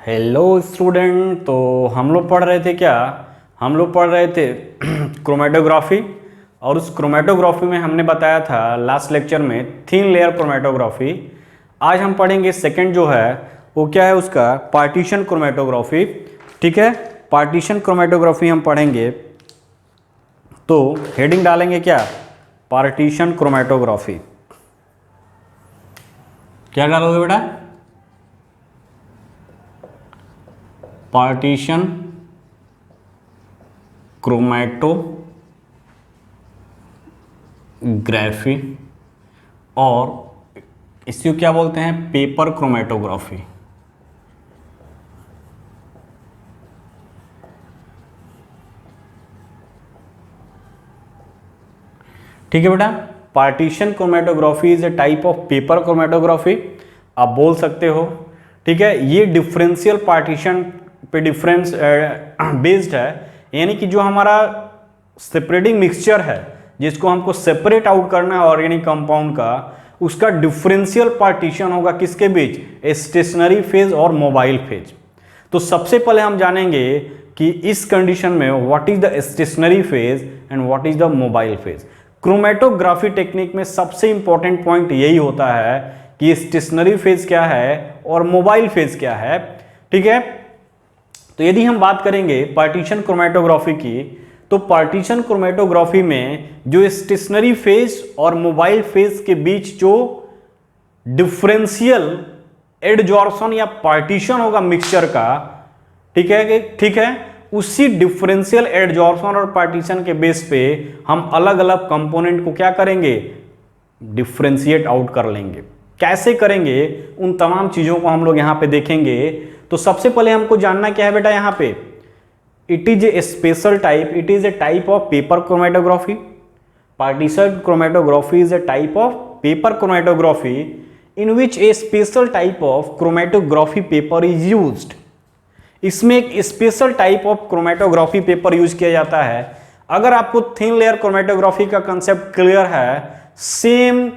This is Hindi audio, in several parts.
Hello student. तो हम लोग पढ़ रहे थे क्या? हम लोग पढ़ रहे थे क्रोमेटोग्राफी। और उस क्रोमेटोग्राफी में हमने बताया था लास्ट लेक्चर में थिन लेयर क्रोमेटोग्राफी। आज हम पढ़ेंगे सेकंड जो है वो क्या है उसका, पार्टीशन क्रोमेटोग्राफी। ठीक है, पार्टीशन क्रोमेटोग्राफी हम पढ़ेंगे। तो हेडिंग डालेंगे क्या? Partition chromatography. क्या डालोगे बेटा? पार्टीशन क्रोमेटोग्राफी, और इसको क्या बोलते हैं? Paper chromatography. ठीक है बेटा, partition chromatography is a type of paper chromatography, आप बोल सकते हो। ठीक है, ये डिफरेंशियल पार्टीशन पे डिफरेंस बेस्ड है, यानी कि जो हमारा सेपरेटिंग मिक्सचर है जिसको हमको सेपरेट आउट करना है ऑर्गेनिक कंपाउंड का, उसका डिफरेंशियल पार्टीशन होगा किसके बीच? स्टेशनरी फेज और मोबाइल फेज। तो सबसे पहले हम जानेंगे कि इस कंडीशन में what is the stationery phase and what is the mobile phase. Chromatography technique में सबसे इंपॉर्टेंट पॉइंट यही होता है कि स्टेशनरी फेज क्या है और मोबाइल फेज क्या है। ठीक है, तो यदि हम बात करेंगे पार्टीशन क्रोमेटोग्राफी की, तो पार्टीशन क्रोमेटोग्राफी में जो स्टेशनरी फेज और मोबाइल फेज के बीच जो डिफरेंशियल एडजॉर्प्शन या पार्टीशन होगा मिक्सचर का, ठीक है, उसी डिफरेंशियल एडजॉर्प्शन और पार्टीशन के बेस पे हम अलग अलग कंपोनेंट को क्या करेंगे? डिफरेंशिएट आउट कर लेंगे। कैसे करेंगे उन तमाम चीजों को हम लोग यहां पे देखेंगे। तो सबसे पहले हमको जानना क्या है बेटा यहां पे? It is a special type, it is a type of paper chromatography. Partition chromatography is a type of paper chromatography in which A special type of chromatography paper is used. इसमें एक special type of chromatography paper use किया जाता है। अगर आपको थिन लेयर क्रोमेटोग्राफी का कंसेप्ट क्लियर है, सेम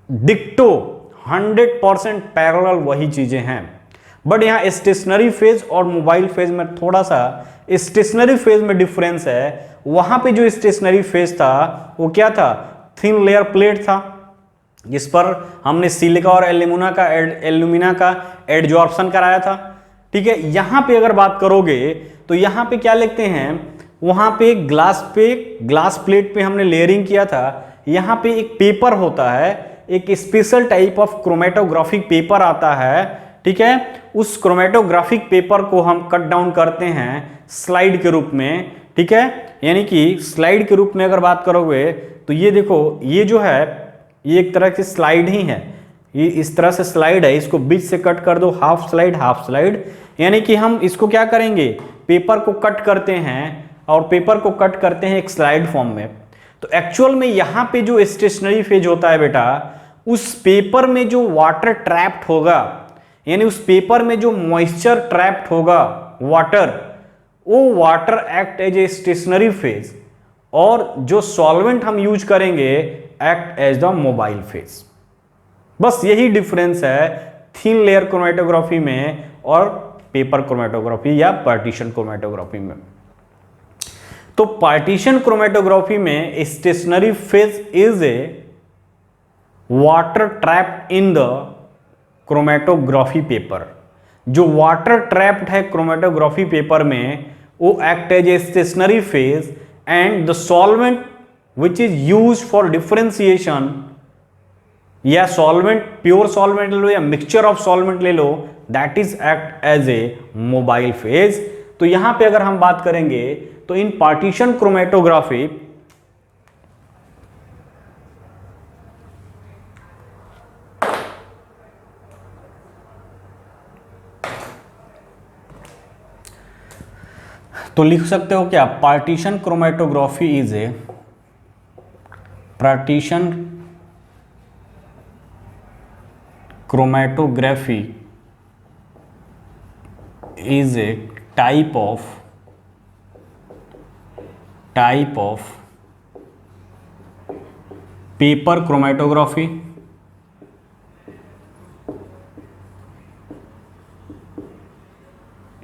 डिक्टो 100% पैरेलल वही चीजें हैं, बट यहां स्टेशनरी फेज और मोबाइल फेज में थोड़ा सा स्टेशनरी फेज में डिफरेंस है। वहां पे जो स्टेशनरी फेज था वो क्या था? थिन लेयर प्लेट था जिस पर हमने सिलिका और एल्यूमिना का एडजॉर्प्शन कराया था। ठीक है, यहां पे अगर बात करोगे तो यहां पे क्या लिखते हैं? वहां पे ग्लास प्लेट पे हमने लेयरिंग किया था। यहां पे एक पेपर होता है, एक special type of chromatographic paper आता है। ठीक है, उस क्रोमेटोग्राफिक पेपर को हम कट डाउन करते हैं स्लाइड के रूप में। ठीक है, यानी कि स्लाइड के रूप में अगर बात करोगे तो ये देखो, ये जो है ये एक तरह की स्लाइड ही है, ये इस तरह से स्लाइड है, इसको बीच से कट कर दो, हाफ स्लाइड, यानी कि हम इसको क्या करेंगे? पेपर को कट करते हैं और पेपर को कट करते हैं एक स्लाइड फॉर्म में। तो एक्चुअल में यहां पे जो स्टेशनरी फेज होता है बेटा, उस पेपर में जो वाटर ट्रैप्ड होगा, यानी उस पेपर में जो मॉइस्चर ट्रैप्ड होगा वाटर, वो water act as a stationary phase, और जो सॉल्वेंट हम यूज करेंगे act as the mobile phase. बस यही डिफरेंस है थिन लेयर क्रोमेटोग्राफी में और पेपर क्रोमेटोग्राफी या पार्टीशन क्रोमेटोग्राफी में। तो पार्टीशन क्रोमेटोग्राफी में stationary phase is a water trapped in the chromatography paper. जो वाटर ट्रैप्ड है क्रोमेटोग्राफी पेपर में वो act as a stationary phase, and the solvent which is used for differentiation, या सॉल्वेंट, प्योर सॉल्वेंट ले लो या मिक्सचर ऑफ सॉल्वेंट ले लो, that is act as a mobile phase. तो यहां पे अगर हम बात करेंगे तो इन पार्टीशन क्रोमेटोग्राफी तो लिख सकते हो क्या? Partition chromatography is a partition chromatography is a type of paper chromatography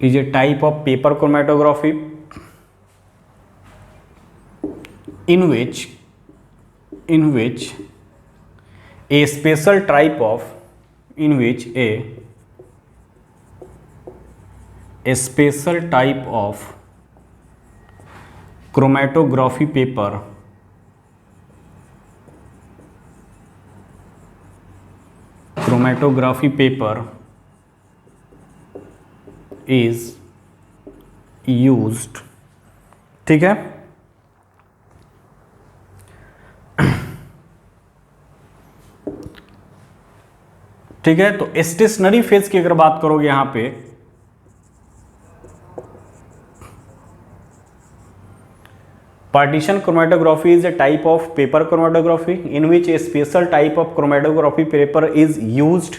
is a type of paper chromatography in which a special type of chromatography paper is used, ठीक है। ठीक है, तो स्टेशनरी फेज की अगर बात करोगे यहां पे, partition chromatography is a type of paper chromatography in which a special type of chromatography paper is used,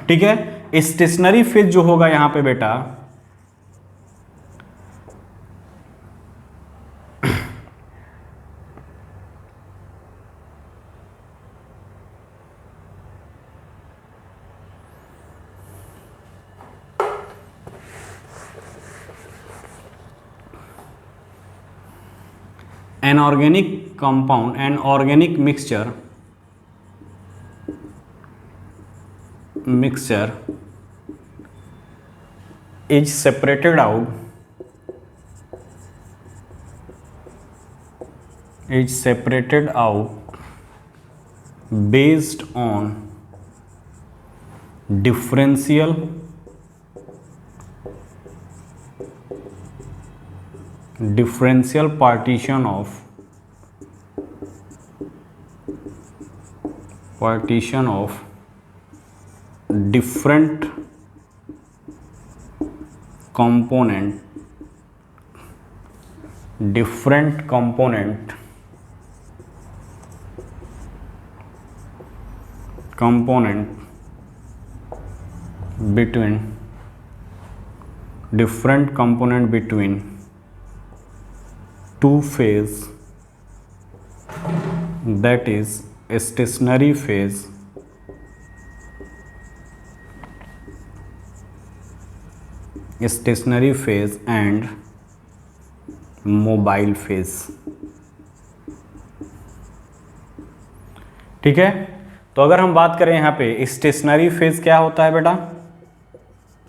ठीक है। स्टेशनरी फेज जो होगा यहां पे बेटा, an organic compound, an organic mixture is separated out based on differential partition of different component between two phase, that is stationary phase and mobile phase, ठीक है। तो अगर हम बात करें यहाँ पे स्टेशनरी फेज क्या होता है बेटा,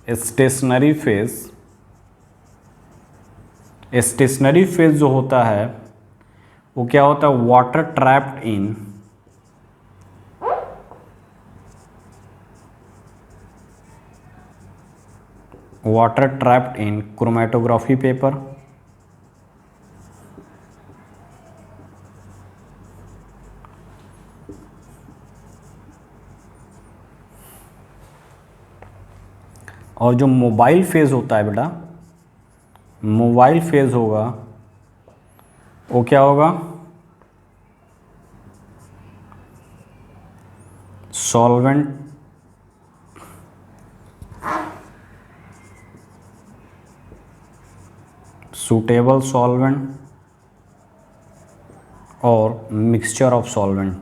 स्टेशनरी फेज जो होता है वो क्या होता है, वाटर ट्रैप्ड इन क्रोमेटोग्राफी पेपर, और जो मोबाइल फेज होता है बेटा, मोबाइल फेज होगा वो क्या होगा, सॉल्वेंट सूटेबल सॉल्वेंट और mixture of solvent.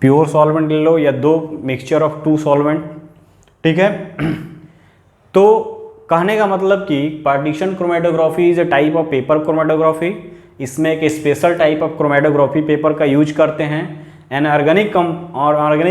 Pure solvent ले लो या दो मिक्सचर ऑफ टू सॉल्वेंट, ठीक है। तो कहने का मतलब कि partition chromatography is a type of paper chromatography, इसमें एक special type of chromatography paper का यूज करते हैं। An organic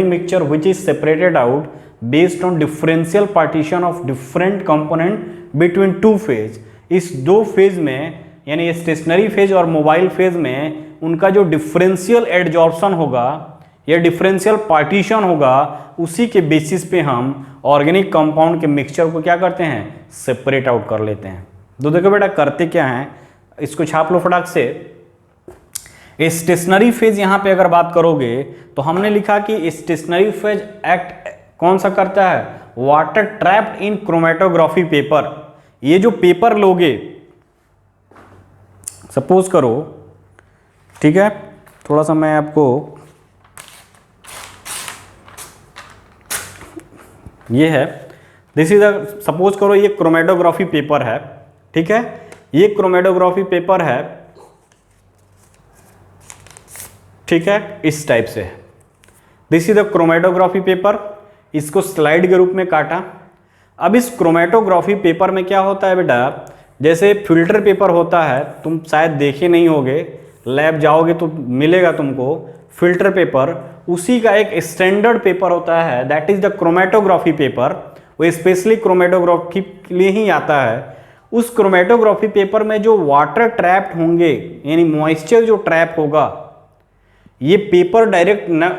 mixture which is separated out based on differential partition of different component between two phase. इस दो फेज में यानी स्टेशनरी फेज और मोबाइल फेज में उनका जो डिफरेंशियल एडजॉर्प्शन होगा या डिफरेंशियल पार्टीशन होगा, उसी के बेसिस पे हम ऑर्गेनिक कंपाउंड के मिक्सचर को क्या करते हैं, सेपरेट आउट कर लेते हैं। तो देखो बेटा करते क्या हैं, इसको छाप लो फटाक से। स्टेशनरी फेज यहां पे अगर बात करोगे तो हमने लिखा कि स्टेशनरी फेज एक्ट कौन सा करता है, वाटर ट्रैप्ड इन क्रोमेटोग्राफी पेपर। ये जो पेपर लोगे, सपोज करो, ठीक है, थोड़ा सा मैं आपको ये है, दिस इज सपोज करो ये क्रोमेटोग्राफी पेपर है, ठीक है, ये क्रोमेटोग्राफी पेपर है ठीक है, इस टाइप से। This is the chromatography paper, इसको स्लाइड के रूप में काटा। अब इस क्रोमेटोग्राफी पेपर में क्या होता है बेटा, जैसे फिल्टर पेपर होता है, तुम शायद देखे नहीं होगे, लैब जाओगे तो मिलेगा तुमको फिल्टर पेपर, उसी का एक स्टैंडर्ड पेपर होता है, that is the chromatography paper. वो स्पेशली क्रोमेटोग्राफी के लिए ही आता है। उस क्रोमेटोग्राफी पेपर में जो वाटर ट्रैप्ड होंगे, यानी मॉइस्चर जो ट्रैप होगा, ये पेपर डायरेक्ट न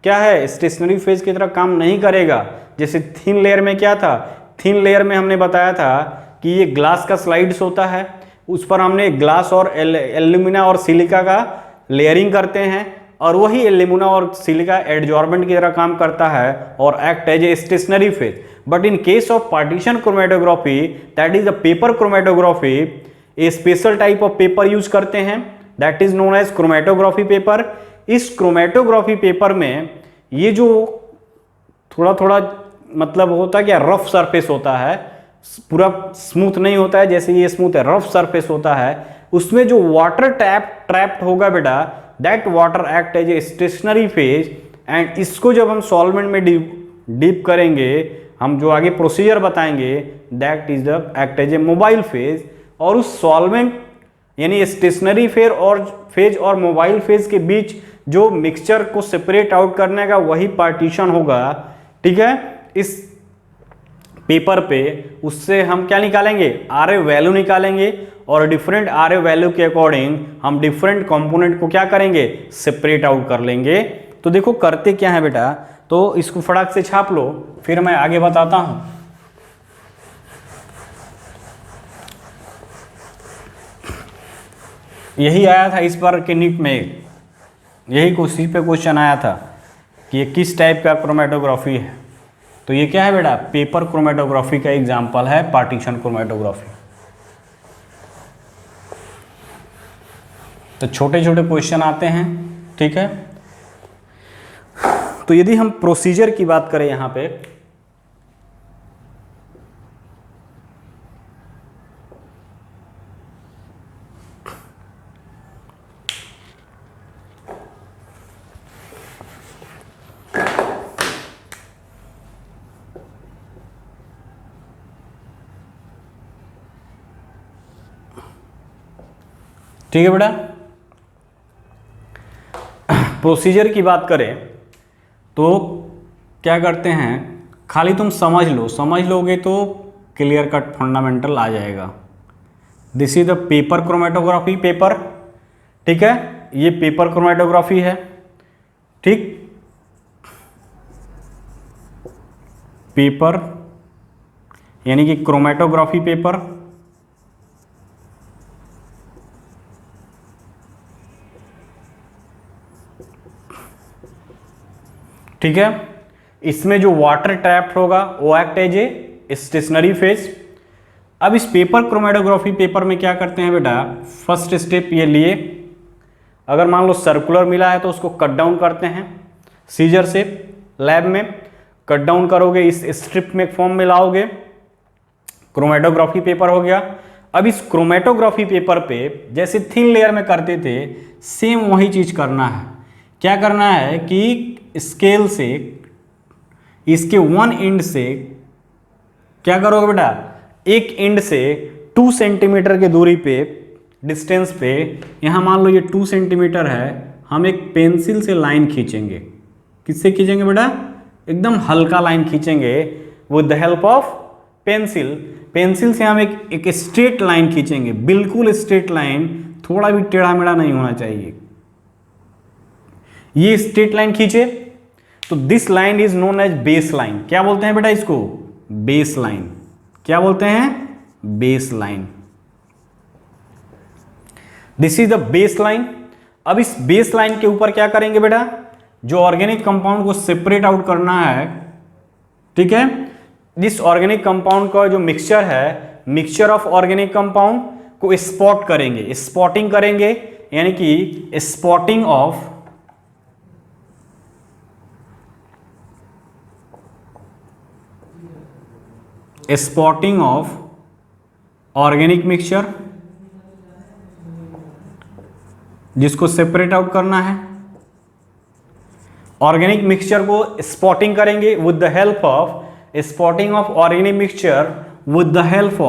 क्या है, स्टेशनरी फेज की तरह काम नहीं करेगा। जैसे थिन लेयर में क्या था, थिन लेयर में हमने बताया था कि ये ग्लास का स्लाइड्स होता है, उस पर हमने ग्लास और एल्यूमिना और सिलिका का लेयरिंग करते हैं, और वही एल्यूमिना और सिलिका एडजॉर्बेंट की तरह काम करता है और act as a stationary phase. But in case of partition chromatography, that is the paper chromatography, a special type of paper use करते हैं, that is known as chromatography paper. इस क्रोमेटोग्राफी पेपर में ये जो थोड़ा थोड़ा मतलब होता है क्या, रफ सरफेस होता है, पूरा स्मूथ नहीं होता है, जैसे ये स्मूथ है, रफ सरफेस होता है। उसमें जो वाटर ट्रैप्ड होगा बेटा, that water act as a stationary phase, and इसको जब हम सॉल्वेंट में डीप करेंगे, हम जो आगे प्रोसीजर बताएंगे, that is the act as a mobile phase. और उस सॉल्वेंट यानी स्टेशनरी फेज और मोबाइल फेज के बीच जो मिक्सचर को सेपरेट आउट करने का वही पार्टीशन होगा, ठीक है, इस पेपर पे। उससे हम क्या निकालेंगे, आरए वैल्यू निकालेंगे, और डिफरेंट आरए वैल्यू के अकॉर्डिंग हम डिफरेंट कंपोनेंट को क्या करेंगे, सेपरेट आउट कर लेंगे। तो देखो करते क्या है बेटा, तो इसको फटाक से छाप लो, फिर मैं आगे बताता हूं। यही आया था इस बार के नीट में, यही उसी पे क्वेश्चन आया था कि ये किस टाइप का क्रोमेटोग्राफी है। तो ये क्या है बेटा, पेपर क्रोमेटोग्राफी का एग्जांपल है पार्टीशन क्रोमेटोग्राफी। तो छोटे छोटे क्वेश्चन आते हैं, ठीक है। तो यदि हम प्रोसीजर की बात करें यहां पे, ठीक है बेटा, प्रोसीजर की बात करें तो क्या करते हैं, खाली तुम समझ लो, समझ लोगे तो क्लियर कट फंडामेंटल आ जाएगा। This is the paper chromatography paper, ठीक है, ये पेपर क्रोमेटोग्राफी है, ठीक, पेपर यानी कि क्रोमेटोग्राफी पेपर, ठीक है। इसमें जो वाटर ट्रैप्ड होगा वो act as a stationary phase. अब इस पेपर क्रोमेटोग्राफी पेपर में क्या करते हैं बेटा, फर्स्ट स्टेप ये लिए, अगर मान लो सर्कुलर मिला है तो उसको कट डाउन करते हैं सीजर से, लैब में कट डाउन करोगे, इस स्ट्रिप में फॉर्म में लाओगे, क्रोमेटोग्राफी पेपर हो गया। अब इस क्रोमेटोग्राफी पेपर पे जैसे थिन लेयर में करते थे, सेम वही चीज करना है। क्या करना है कि स्केल से इसके वन एंड से क्या करोगे बेटा, एक एंड से 2 सेंटीमीटर की दूरी पे, डिस्टेंस पे, यहां मान लो ये 2 सेंटीमीटर है, हम एक पेंसिल से लाइन खींचेंगे। किससे खींचेंगे बेटा, एकदम हल्का लाइन खींचेंगे with the help of pencil. Pencil से हम एक स्ट्रेट लाइन खींचेंगे, बिल्कुल स्ट्रेट लाइन, थोड़ा भी टेढ़ा मेढ़ा नहीं होना चाहिए। ये स्ट्रेट लाइन खींचे तो this line is known as base line. क्या बोलते हैं बेटा इसको, बेस लाइन। क्या बोलते हैं, base line. This is the base line. अब इस बेस लाइन के ऊपर क्या करेंगे बेटा, जो ऑर्गेनिक कंपाउंड को सेपरेट आउट करना है, ठीक है, दिस ऑर्गेनिक कंपाउंड का जो मिक्सचर है, मिक्सचर ऑफ ऑर्गेनिक कंपाउंड को स्पॉट करेंगे, स्पॉटिंग करेंगे, यानी कि स्पॉटिंग ऑफ ऑर्गेनिक मिक्सचर, जिसको सेपरेट आउट करना है, ऑर्गेनिक मिक्सचर को स्पॉटिंग करेंगे with the help of spotting of organic mixture with the help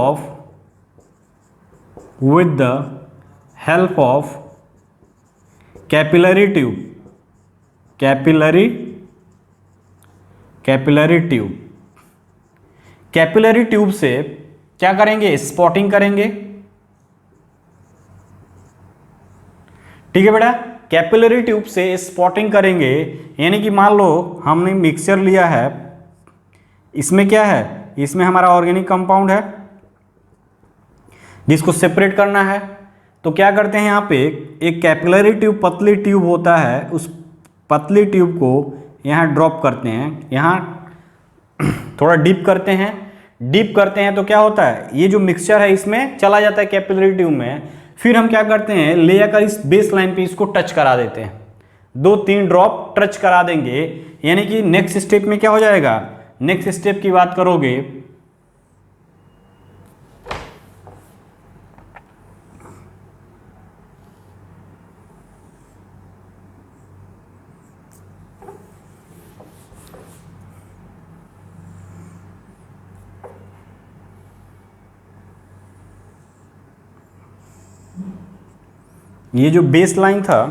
of capillary tube, capillary tube से क्या करेंगे, स्पॉटिंग करेंगे। ठीक है बेटा, कैपिलरी ट्यूब से स्पॉटिंग करेंगे, यानी कि मान लो हमने मिक्सचर लिया है, इसमें क्या है, इसमें हमारा ऑर्गेनिक कंपाउंड है जिसको सेपरेट करना है। तो क्या करते हैं, यहाँ पे एक कैपिलरी ट्यूब, पतली ट्यूब होता है, उस पतली ट्यूब को यहाँ ड्रॉप करते हैं, यहाँ थोड़ा डीप करते हैं। डीप करते हैं तो क्या होता है, ये जो मिक्सचर है इसमें चला जाता है कैपिलरी ट्यूब में। फिर हम क्या करते हैं, ले जाकर इस बेस लाइन पे इसको टच करा देते हैं, 2-3 ड्रॉप टच करा देंगे, यानी कि नेक्स्ट स्टेप में क्या हो जाएगा, नेक्स्ट स्टेप की बात करोगे ये जो बेस लाइन था,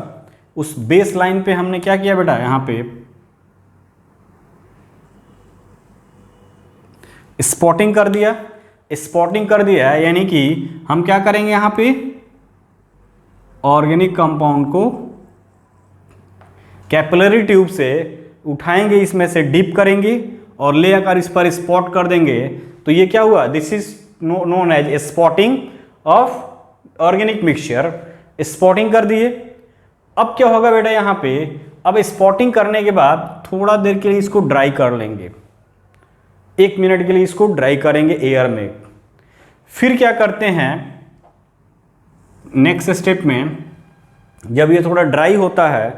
उस बेस लाइन पे हमने क्या किया बेटा, यहां पे स्पॉटिंग कर दिया। स्पॉटिंग कर दिया यानी कि हम क्या करेंगे, यहां पे ऑर्गेनिक कंपाउंड को कैपिलरी ट्यूब से उठाएंगे, इसमें से डीप करेंगे और ले आकर इस पर स्पॉट कर देंगे। तो ये क्या हुआ, this is known as spotting of organic mixture. Spotting कर दिए। अब क्या होगा बेटा, यहाँ पे अब स्पॉटिंग करने के बाद थोड़ा देर के लिए इसको ड्राई कर लेंगे, 1 मिनट के लिए इसको ड्राई करेंगे एयर में। फिर क्या करते हैं, नेक्स्ट स्टेप में जब ये थोड़ा ड्राई होता है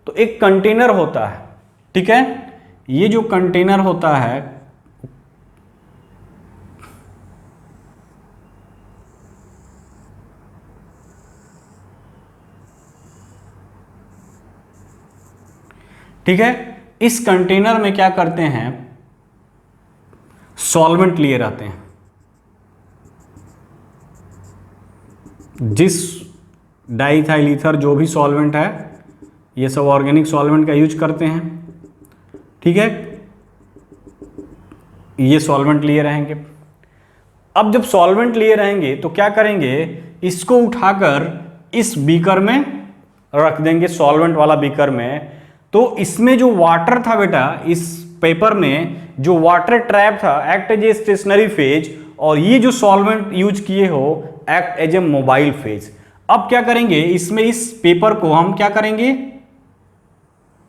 तो एक कंटेनर होता है, ठीक है, ये जो कंटेनर होता है ठीक है, इस कंटेनर में क्या करते हैं, सॉल्वेंट लिए रहते हैं। जिस डाइथाइल ईथर जो भी सॉल्वेंट है, ये सब ऑर्गेनिक सॉल्वेंट का यूज करते हैं। ठीक है, ये सॉल्वेंट लिए रहेंगे। अब जब सॉल्वेंट लिए रहेंगे तो क्या करेंगे, इसको उठाकर इस बीकर में रख देंगे, सॉल्वेंट वाला बीकर में। तो इसमें जो वाटर था बेटा, इस पेपर में जो वाटर ट्रैप था, act as a stationary phase, और ये जो सॉल्वेंट यूज किए हो act as a mobile phase. अब क्या करेंगे, इसमें इस पेपर को हम क्या करेंगे,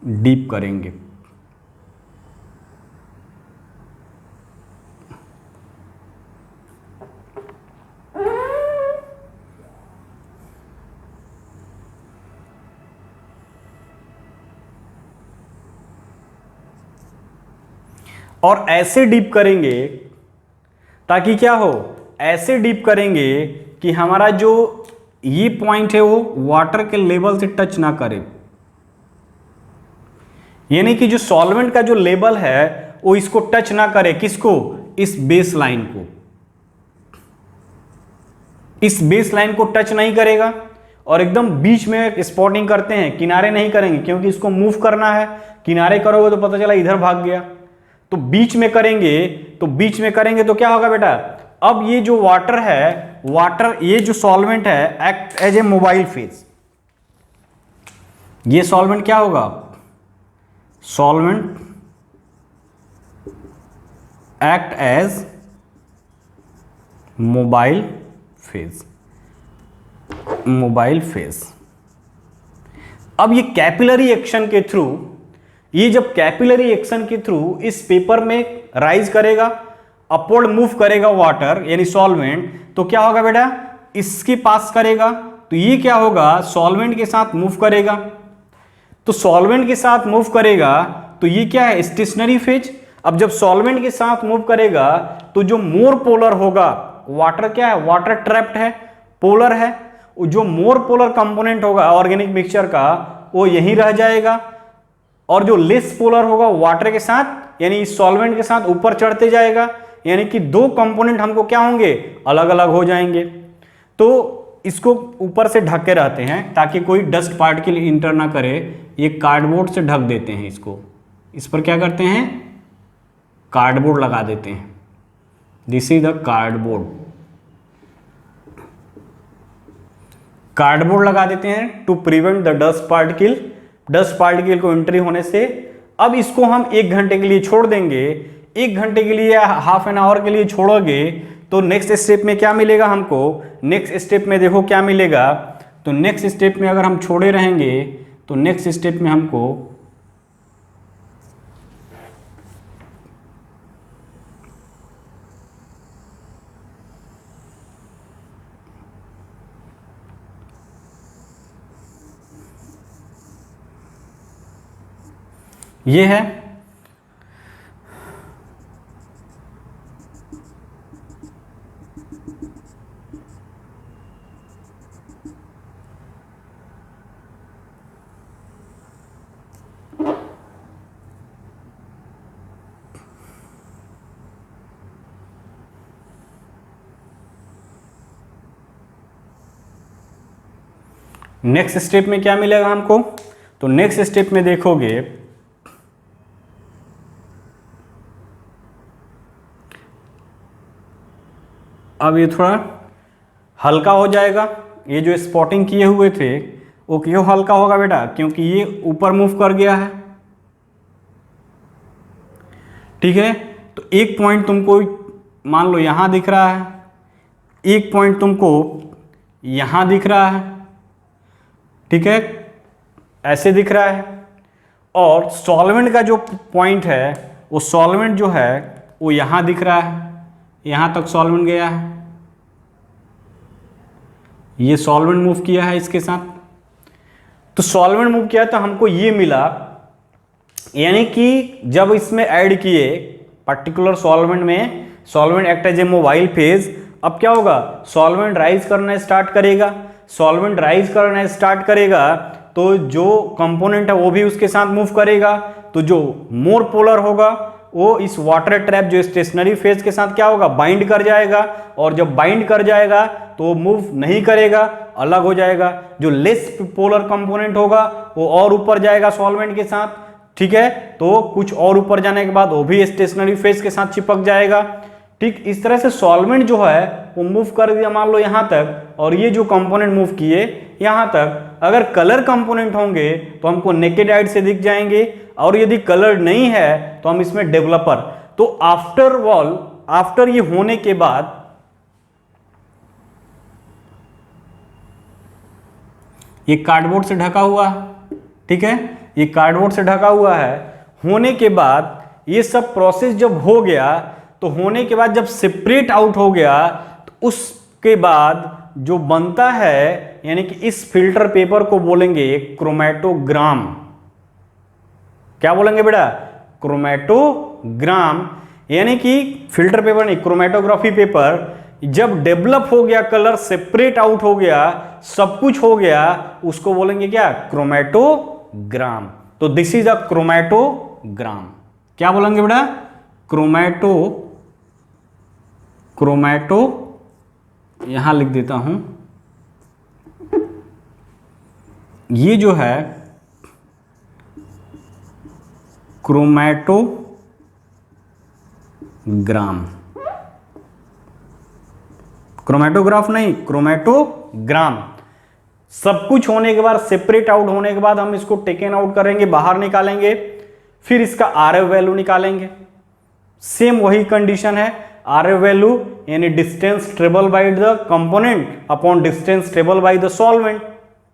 डीप करेंगे। और ऐसे डीप करेंगे ताकि क्या हो, ऐसे डीप करेंगे कि हमारा जो ये पॉइंट है वो वाटर के लेवल से टच ना करे, यानी कि जो सॉल्वेंट का जो लेवल है वो इसको टच ना करे। किसको, इस बेस लाइन को, इस बेस लाइन को टच नहीं करेगा। और एकदम बीच में स्पॉटिंग करते हैं, किनारे नहीं करेंगे क्योंकि इसको मूव करना है। किनारे करोगे तो पता चला इधर भाग गया। तो बीच में करेंगे तो क्या होगा बेटा, अब ये जो वाटर है, वाटर, ये जो सॉल्वेंट है act as a mobile phase. ये सॉल्वेंट क्या होगा, solvent act as mobile phase, mobile phase. अब ये कैपिलरी एक्शन के थ्रू, ये जब कैपिलरी एक्शन के थ्रू इस पेपर में राइज करेगा, अपवर्ड मूव करेगा वाटर यानी सॉल्वेंट, तो क्या होगा बेटा, इसके पास करेगा तो ये क्या होगा, सॉल्वेंट के साथ मूव करेगा। तो सॉल्वेंट के साथ मूव करेगा तो ये क्या है, स्टेशनरी फेज। अब जब सॉल्वेंट के साथ मूव करेगा तो जो मोर पोलर होगा, वाटर क्या है, वाटर ट्रैप्ड है, पोलर है, जो मोर पोलर कंपोनेंट होगा ऑर्गेनिक मिक्सचर का वो यहीं रह जाएगा। और जो लेस पोलर होगा वाटर के साथ यानी सॉल्वेंट के साथ ऊपर चढ़ते जाएगा, यानी कि दो कंपोनेंट हमको क्या होंगे, अलग अलग हो जाएंगे। तो इसको ऊपर से ढक के रहते हैं ताकि कोई डस्ट पार्टिकल इंटर ना करे। ये कार्डबोर्ड से ढक देते हैं इसको, इस पर क्या करते हैं, कार्डबोर्ड लगा देते हैं। This is the cardboard, cardboard लगा देते हैं to prevent the dust particle को एंट्री होने से। अब इसको हम 1 घंटे के लिए छोड़ देंगे। 1 घंटे के लिए, हाफ एन आवर के लिए छोड़ोगे तो नेक्स्ट स्टेप में क्या मिलेगा हमको, नेक्स्ट स्टेप में देखो क्या मिलेगा। तो नेक्स्ट स्टेप में अगर हम छोड़े रहेंगे तो नेक्स्ट स्टेप में हमको ये है, नेक्स्ट स्टेप में क्या मिलेगा हमको। तो नेक्स्ट स्टेप में देखोगे अब ये थोड़ा हल्का हो जाएगा। ये जो स्पॉटिंग किए हुए थे वो क्यों हल्का होगा बेटा, क्योंकि ये ऊपर मूव कर गया है। ठीक है, तो एक पॉइंट तुमको मान लो यहां दिख रहा है, एक पॉइंट तुमको यहां दिख रहा है। ठीक है, ऐसे दिख रहा है। और सॉल्वेंट का जो पॉइंट है वो सॉल्वेंट जो है वो यहां दिख रहा है, यहां तक सॉल्वेंट गया है। ये सॉल्वेंट मूव किया है इसके साथ, तो सॉल्वेंट मूव किया तो हमको ये मिला। यानी कि जब इसमें ऐड किए पर्टिकुलर सॉल्वेंट में, solvent act as a mobile phase, अब क्या होगा, सॉल्वेंट राइज करना स्टार्ट करेगा। सॉल्वेंट राइज करना स्टार्ट करेगा तो जो कंपोनेंट है वो भी उसके साथ मूव करेगा। तो जो मोर पोलर होगा वो इस वाटर ट्रैप जो स्टेशनरी फेज के साथ क्या होगा, बाइंड कर जाएगा। और जब बाइंड कर जाएगा तो मूव नहीं करेगा, अलग हो जाएगा। जो लेस पोलर कंपोनेंट होगा वो और ऊपर जाएगा सॉल्वेंट के साथ। ठीक है, तो कुछ और ऊपर जाने के बाद वो भी स्टेशनरी फेज के साथ चिपक जाएगा। ठीक इस तरह से सॉल्वेंट जो है वो मूव कर दिया मान लो यहां तक, और ये जो कंपोनेंट मूव किए यहां तक। अगर कलर कंपोनेंट होंगे तो हमको नेकेड आइड से दिख जाएंगे, और यदि कलर नहीं है तो हम इसमें डेवलपर। तो आफ्टर ये होने के बाद ये कार्डबोर्ड से ढका हुआ है। ठीक है, ये कार्डबोर्ड से ढका हुआ है। होने के बाद ये सब प्रोसेस जब हो गया, तो होने के बाद जब सेपरेट आउट हो गया तो उसके बाद जो बनता है, यानी कि इस फिल्टर पेपर को बोलेंगे क्रोमैटोग्राम। क्या बोलेंगे बेटा, क्रोमैटोग्राम। यानी कि फिल्टर पेपर नहीं, क्रोमैटोग्राफी पेपर जब डेवलप हो गया, कलर सेपरेट आउट हो गया, सब कुछ हो गया, उसको बोलेंगे क्या, क्रोमैटोग्राम। तो दिस इज अ क्रोमैटोग्राम। क्या बोलेंगे बेटा, क्रोमैटो यहां लिख देता हूं। ये जो है क्रोमैटोग्राम, क्रोमैटोग्राफ नहीं, क्रोमैटोग्राम। सब कुछ होने के बाद, सेपरेट आउट होने के बाद हम इसको टेकन आउट करेंगे, बाहर निकालेंगे, फिर इसका आरएफ वैल्यू निकालेंगे। सेम वही कंडीशन है, आरएफ वैल्यू यानी distance travel by the component upon distance travel by the solvent.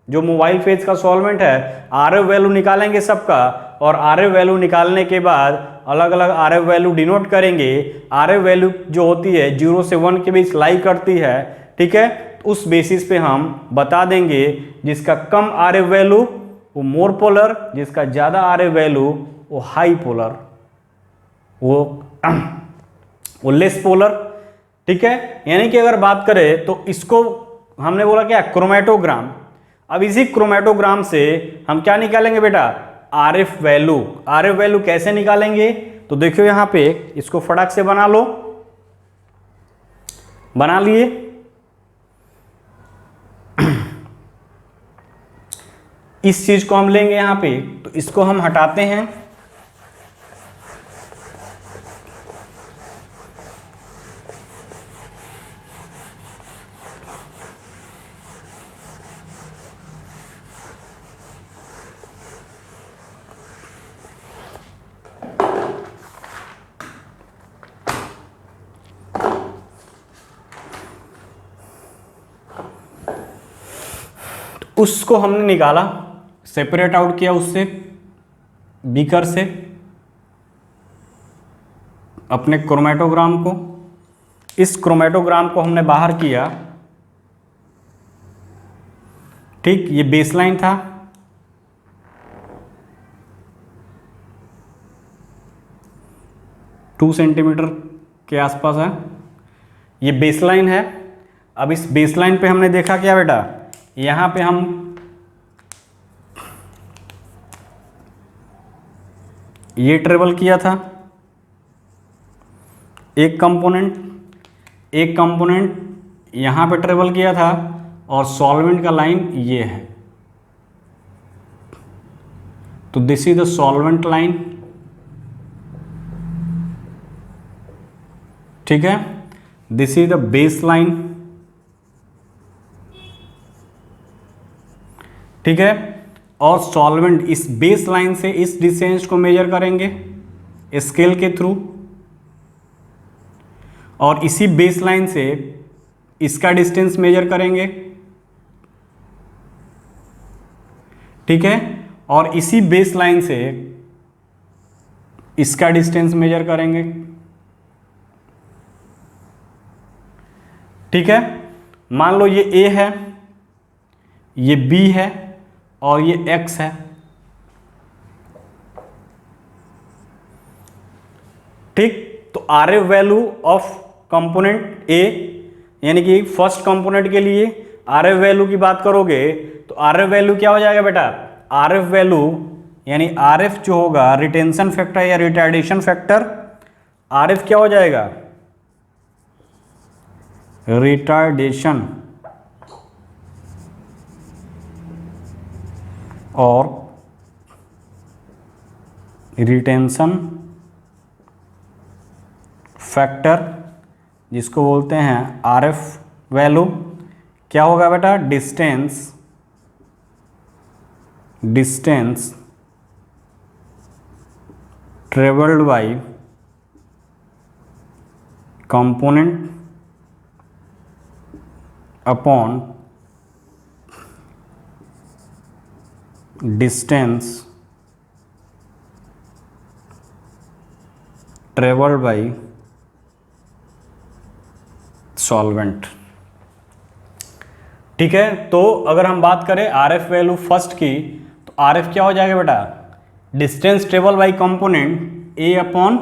जो मोबाइल फेज का सॉल्वेंट है, आरएफ वैल्यू निकालेंगे सबका, और आरएफ वैल्यू निकालने के बाद अलग अलग आरएफ वैल्यू डिनोट करेंगे। आरएफ वैल्यू जो होती है 0 से 1 के बीच लाई करती है। ठीक है, उस बेसिस पे हम बता देंगे जिसका कम आरएफ वैल्यू वो मोर पोलर, जिसका ज्यादा आरएफ वैल्यू वो हाई पोलर, वो लेस पोलर। ठीक है, यानी कि अगर बात करें तो इसको हमने बोला क्या, क्रोमैटोग्राम। अब इसी क्रोमैटोग्राम से हम क्या निकालेंगे बेटा, आरएफ वैल्यू। आरएफ वैल्यू कैसे निकालेंगे, तो देखियो यहां पे इसको फटाक से बना लो, बना लिए। इस चीज को हम लेंगे यहां पे, तो इसको हम हटाते हैं। उसको हमने निकाला, सेपरेट आउट किया उससे, बीकर से अपने क्रोमेटोग्राम को। इस क्रोमेटोग्राम को हमने बाहर किया, ठीक। ये बेसलाइन था, टू सेंटीमीटर के आसपास है, ये बेसलाइन है। अब इस बेसलाइन पे हमने देखा क्या बेटा, यहां पे हम ये ट्रेवल किया था एक कंपोनेंट यहां पे ट्रेवल किया था, और सॉल्वेंट का लाइन ये है। तो this is the solvent line, ठीक है। This is the base line, ठीक है। और सॉल्वेंट इस बेस लाइन से इस डिस्टेंस को मेजर करेंगे स्केल के थ्रू, और इसी बेस लाइन से इसका डिस्टेंस मेजर करेंगे, ठीक है। और इसी बेस लाइन से इसका डिस्टेंस मेजर करेंगे, ठीक है। मान लो ये A है, ये B है और ये X है, ठीक। तो RF value of component A, यानी कि फर्स्ट कंपोनेंट के लिए आरएफ वैल्यू की बात करोगे तो आरएफ वैल्यू क्या हो जाएगा बेटा, आरएफ वैल्यू यानी आरएफ जो होगा रिटेंशन फैक्टर या रिटार्डेशन फैक्टर, आरएफ क्या हो जाएगा, रिटार्डेशन और रिटेंशन फैक्टर, जिसको बोलते हैं आरएफ वैल्यू, क्या होगा बेटा, distance travelled by component upon distance travelled by solvent, ठीक है। तो अगर हम बात करें आरएफ वैल्यू फर्स्ट की, तो आरएफ क्या हो जाएगा बेटा, distance travel by component A upon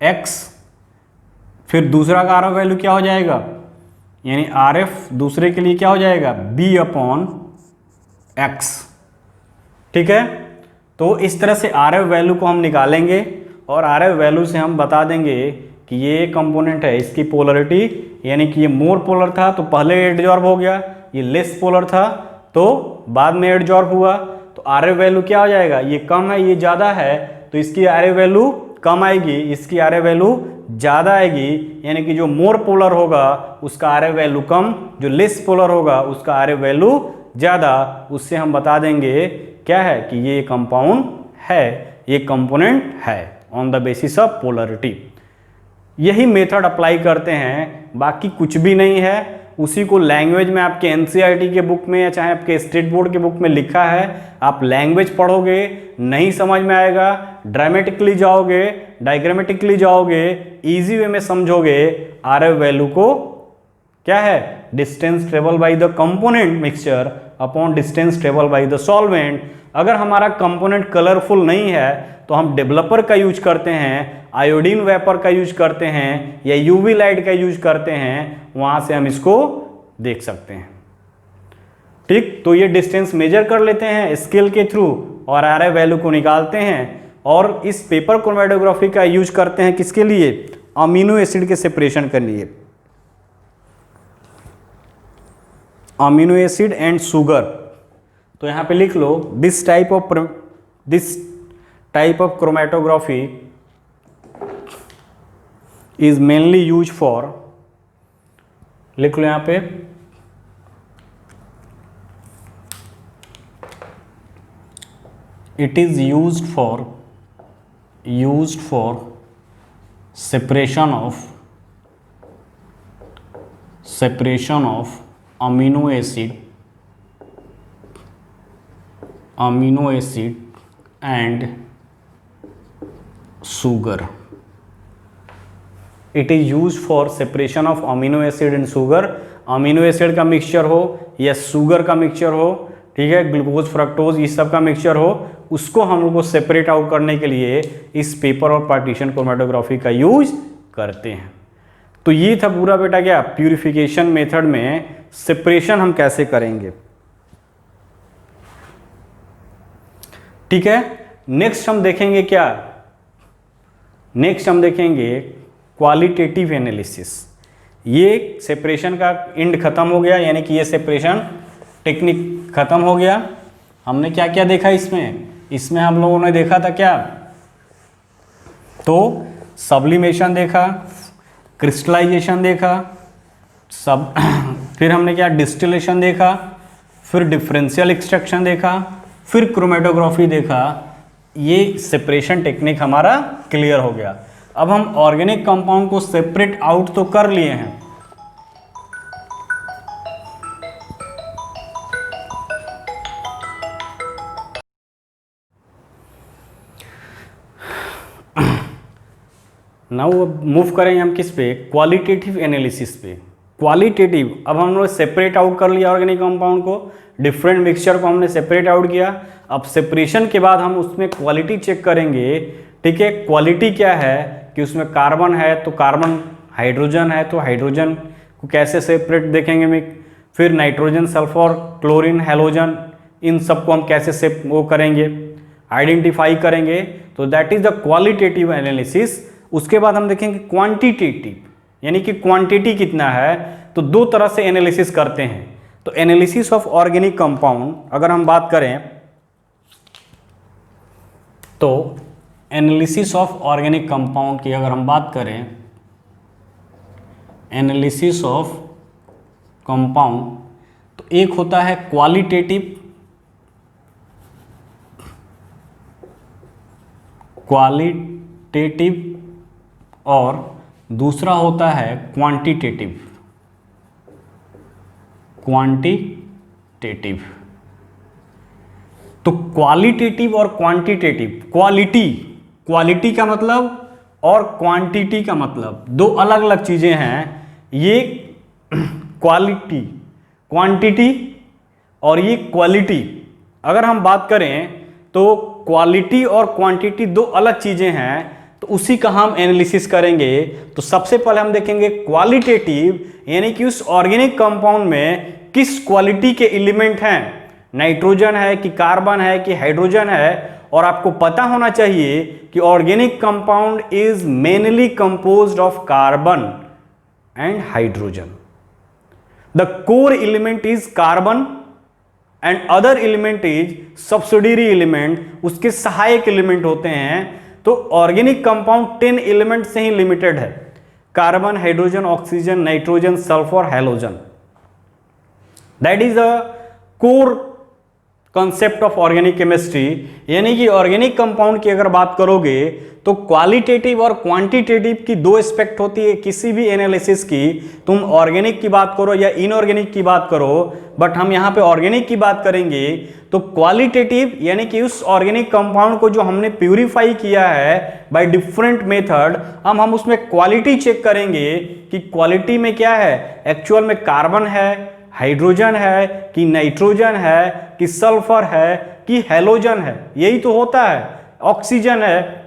x. फिर दूसरा का आरएफ वैल्यू क्या हो जाएगा, यानी आरएफ दूसरे के लिए क्या हो जाएगा, बी अपॉन एक्स, ठीक है। तो इस तरह से आरएफ वैल्यू को हम निकालेंगे, और आरएफ वैल्यू से हम बता देंगे कि ये कंपोनेंट है, इसकी पोलरिटी, यानी कि ये मोर पोलर था तो पहले एडजॉर्ब हो गया, ये लेस पोलर था तो बाद में एडजॉर्ब हुआ। तो आरएफ वैल्यू क्या हो जाएगा, ये कम है ये ज़्यादा है, तो इसकी आरएफ वैल्यू कम आएगी, इसकी आरएफ वैल्यू ज़्यादा आएगी, यानी कि जो मोर पोलर होगा उसका आरएफ वैल्यू कम, जो लेस पोलर होगा उसका आरएफ वैल्यू ज़्यादा। उससे हम बता देंगे क्या है कि ये कंपाउंड है, ये कंपोनेंट है on the basis of polarity. यही मेथड अप्लाई करते हैं, बाकी कुछ भी नहीं है। उसी को लैंग्वेज में आपके एनसीईआरटी के बुक में या चाहे आपके स्टेट बोर्ड के बुक में लिखा है, आप लैंग्वेज पढ़ोगे, नहीं समझ में आएगा, ड्रामेटिकली जाओगे, डायग्रामेटिकली जाओगे, इजी वे में समझोगे। आरएफ वैल्यू को क्या है, distance travel by the component mixture upon distance travel by the solvent. अगर हमारा कंपोनेंट कलरफुल नहीं है तो हम डेवलपर का यूज करते हैं, आयोडीन वेपर का यूज करते हैं, या यूवी लाइट का यूज करते हैं, वहां से हम इसको देख सकते हैं, ठीक। तो ये डिस्टेंस मेजर कर लेते हैं स्केल के थ्रू, और आर एफ वैल्यू को निकालते हैं और इस पेपर क्रोमेटोग्राफी का यूज करते हैं किसके लिए, अमीनो एसिड के सेपरेशन के लिए, अमीनो एसिड एंड शुगर। तो यहाँ पे लिख लो this type of chromatography is mainly use for, लिख लो यहाँ पे it is used for separation of amino acid and sugar. It is used for separation of amino acid and sugar. Amino acid का मिक्सचर हो या शुगर का मिक्सचर हो, ठीक है, ग्लूकोज फ्रक्टोज इस सब का मिक्सचर हो, उसको हम लोग को सेपरेट आउट करने के लिए इस पेपर और पार्टीशन क्रोमेटोग्राफी का यूज करते हैं। तो ये था पूरा बेटा क्या प्यूरिफिकेशन मेथड में सेपरेशन हम कैसे करेंगे। ठीक है, नेक्स्ट हम देखेंगे क्या, नेक्स्ट हम देखेंगे क्वालिटेटिव एनालिसिस। ये सेपरेशन का एंड खत्म हो गया, यानी कि ये सेपरेशन टेक्निक खत्म हो गया। हमने क्या क्या देखा इसमें हम लोगों ने देखा था क्या, तो सब्लिमेशन देखा, क्रिस्टलाइजेशन देखा, सब फिर हमने क्या डिस्टिलेशन देखा, फिर डिफरेंशियल एक्सट्रैक्शन देखा, फिर क्रोमेटोग्राफी देखा। ये सेपरेशन टेक्निक हमारा क्लियर हो गया। अब हम ऑर्गेनिक कंपाउंड को सेपरेट आउट तो कर लिए हैं, नाउ अब मूव करेंगे हम किस पे, क्वालिटेटिव एनालिसिस पे। क्वालिटेटिव, अब हम लोग सेपरेट आउट कर लिया ऑर्गेनिक कंपाउंड को, डिफरेंट मिक्सचर को हमने सेपरेट आउट किया। अब सेपरेशन के बाद हम उसमें क्वालिटी चेक करेंगे। ठीक है, क्वालिटी क्या है कि उसमें कार्बन है तो कार्बन, हाइड्रोजन है तो हाइड्रोजन को कैसे सेपरेट देखेंगे, फिर नाइट्रोजन, सल्फर, क्लोरीन, हैलोजन, इन सबको हम कैसे वो करेंगे, आइडेंटिफाई करेंगे। तो that is the qualitative analysis. उसके बाद हम देखेंगे क्वांटिटेटिव, यानी कि क्वांटिटी कितना है। तो दो तरह से एनालिसिस करते हैं। तो एनालिसिस ऑफ ऑर्गेनिक कंपाउंड अगर हम बात करें तो एनालिसिस ऑफ ऑर्गेनिक कंपाउंड की अगर हम बात करें, एनालिसिस ऑफ कंपाउंड, तो एक होता है क्वालिटेटिव, और दूसरा होता है क्वांटिटेटिव। तो क्वालिटेटिव और क्वांटिटेटिव, क्वालिटी का मतलब और क्वांटिटी का मतलब दो अलग अलग चीजें हैं। ये क्वांटिटी और ये क्वालिटी। अगर हम बात करें तो क्वालिटी और क्वांटिटी दो अलग चीजें हैं, तो उसी का हम एनालिसिस करेंगे। तो सबसे पहले हम देखेंगे क्वालिटेटिव, यानी कि उस ऑर्गेनिक कंपाउंड में किस क्वालिटी के एलिमेंट हैं, नाइट्रोजन है कि कार्बन है कि हाइड्रोजन है। और आपको पता होना चाहिए कि organic compound is mainly composed of carbon and hydrogen. The core element is carbon and other element is subsidiary element, उसके सहायक एलिमेंट होते हैं। तो ऑर्गेनिक कंपाउंड 10 एलिमेंट से ही लिमिटेड है, carbon, hydrogen, oxygen, nitrogen, sulphur, halogen. That is the core concept of organic chemistry. यानी कि ऑर्गेनिक कंपाउंड की अगर बात करोगे तो क्वालिटेटिव और क्वांटिटेटिव की दो एस्पेक्ट होती है किसी भी एनालिसिस की। तुम ऑर्गेनिक की बात करो या इनऑर्गेनिक की बात करो, बट हम यहाँ पे ऑर्गेनिक की बात करेंगे। तो क्वालिटेटिव यानी कि उस ऑर्गेनिक कंपाउंड को जो हमने प्यूरिफाई किया है बाय डिफरेंट मेथड, हम उसमें क्वालिटी चेक करेंगे कि क्वालिटी में क्या है, एक्चुअल में कार्बन है, हाइड्रोजन है कि नाइट्रोजन है कि सल्फर है कि हैलोजन है, यही तो होता है, ऑक्सीजन है,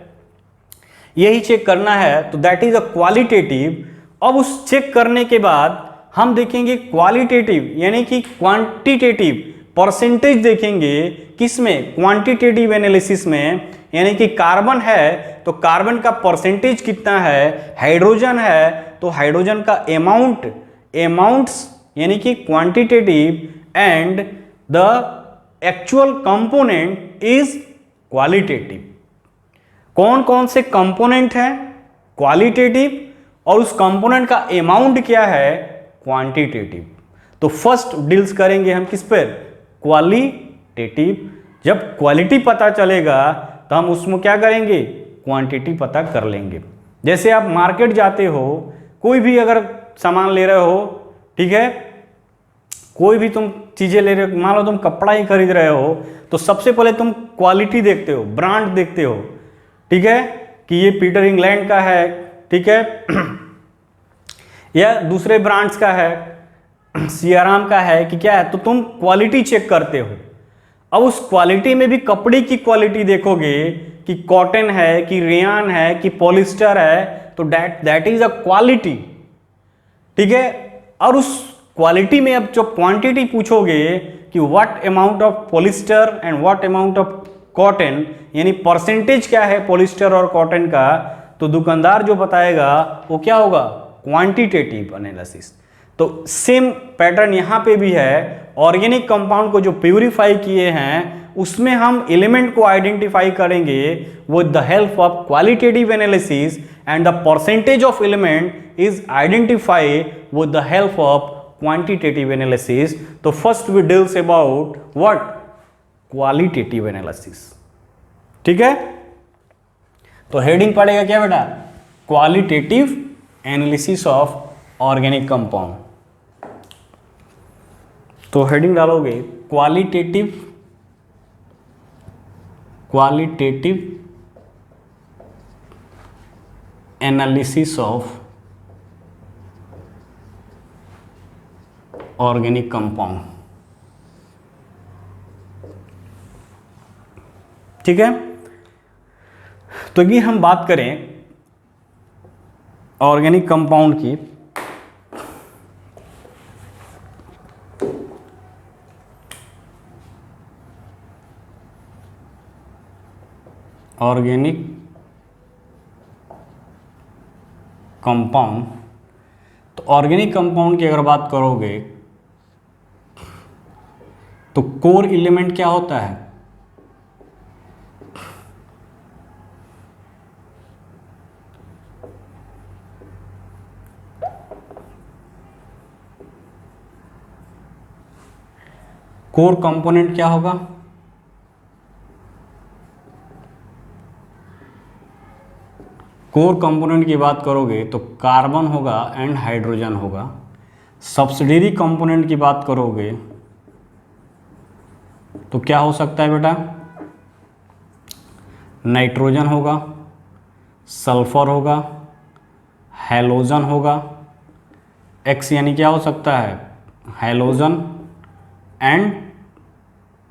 यही चेक करना है। तो दैट इज अ क्वालिटेटिव। अब उस चेक करने के बाद हम देखेंगे क्वालिटेटिव, यानी कि क्वांटिटेटिव, परसेंटेज देखेंगे किस में, क्वांटिटेटिव एनालिसिस में, यानी कि कार्बन है तो कार्बन का परसेंटेज कितना है, हाइड्रोजन है तो हाइड्रोजन का अमाउंट्स यानी कि quantitative and the actual component is qualitative. कौन कौन से कंपोनेंट हैं, क्वालिटेटिव, और उस कंपोनेंट का अमाउंट क्या है, क्वांटिटेटिव। तो फर्स्ट डील्स करेंगे हम किस पर, क्वालिटेटिव। जब क्वालिटी पता चलेगा तो हम उसमें क्या करेंगे, क्वांटिटी पता कर लेंगे। जैसे आप मार्केट जाते हो, कोई भी अगर सामान ले रहे हो, ठीक है, कोई भी तुम चीजें ले रहे हो, मान लो तुम कपड़ा ही खरीद रहे हो, तो सबसे पहले तुम क्वालिटी देखते हो, ब्रांड देखते हो, ठीक है, कि ये पीटर इंग्लैंड का है, ठीक है, या दूसरे ब्रांड्स का है, सियाराम का है कि क्या है, तो तुम क्वालिटी चेक करते हो। अब उस क्वालिटी में भी कपड़े की क्वालिटी देखोगे कि कॉटन है कि रेयान है कि पॉलिस्टर है, तो दैट इज अ क्वालिटी, ठीक है। और उस क्वालिटी में अब जो क्वांटिटी पूछोगे कि what amount of polyester and what amount of cotton, यानी परसेंटेज क्या है पॉलिस्टर और कॉटन का, तो दुकानदार जो बताएगा वो क्या होगा, क्वांटिटेटिव एनालिसिस। तो सेम पैटर्न यहाँ पे भी है। ऑर्गेनिक कंपाउंड को जो प्यूरिफाई किए हैं उसमें हम एलिमेंट को आइडेंटिफाई करेंगे with the help of qualitative analysis and the percentage of element is identify with the help of quantitative analysis. तो first we deals about what, qualitative analysis, ठीक है। तो हेडिंग पड़ेगा क्या बेटा, qualitative analysis of organic compound. तो हेडिंग डालोगे qualitative analysis of organic compound, ठीक है। तो ये हम बात करें ऑर्गेनिक कंपाउंड की, ऑर्गेनिक कंपाउंड, तो ऑर्गेनिक कंपाउंड की अगर बात करोगे तो कोर एलिमेंट क्या होता है, कोर कंपोनेंट क्या होगा, कोर कंपोनेंट की बात करोगे तो कार्बन होगा एंड हाइड्रोजन होगा। सब्सिडियरी कंपोनेंट की बात करोगे तो क्या हो सकता है बेटा, नाइट्रोजन होगा, सल्फर होगा, हैलोजन होगा, एक्स यानी क्या हो सकता है, halogen and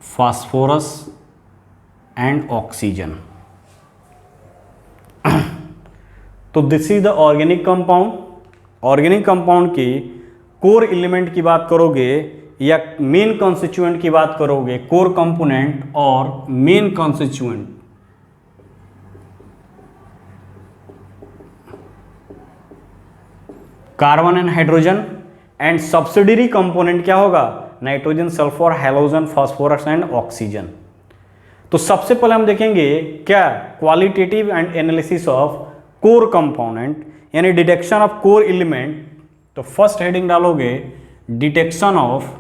phosphorus and oxygen. तो this is the organic compound. Organic compound की कोर एलिमेंट की बात करोगे या मेन कॉन्स्टिट्यूएंट की बात करोगे, कोर कंपोनेंट और main constituent, carbon and hydrogen, and subsidiary component क्या होगा, nitrogen, sulphur, halogen, phosphorus and oxygen. तो सबसे पहले हम देखेंगे क्या, qualitative and analysis of core component यानी डिटेक्शन ऑफ कोर एलिमेंट। तो फर्स्ट हेडिंग डालोगे detection of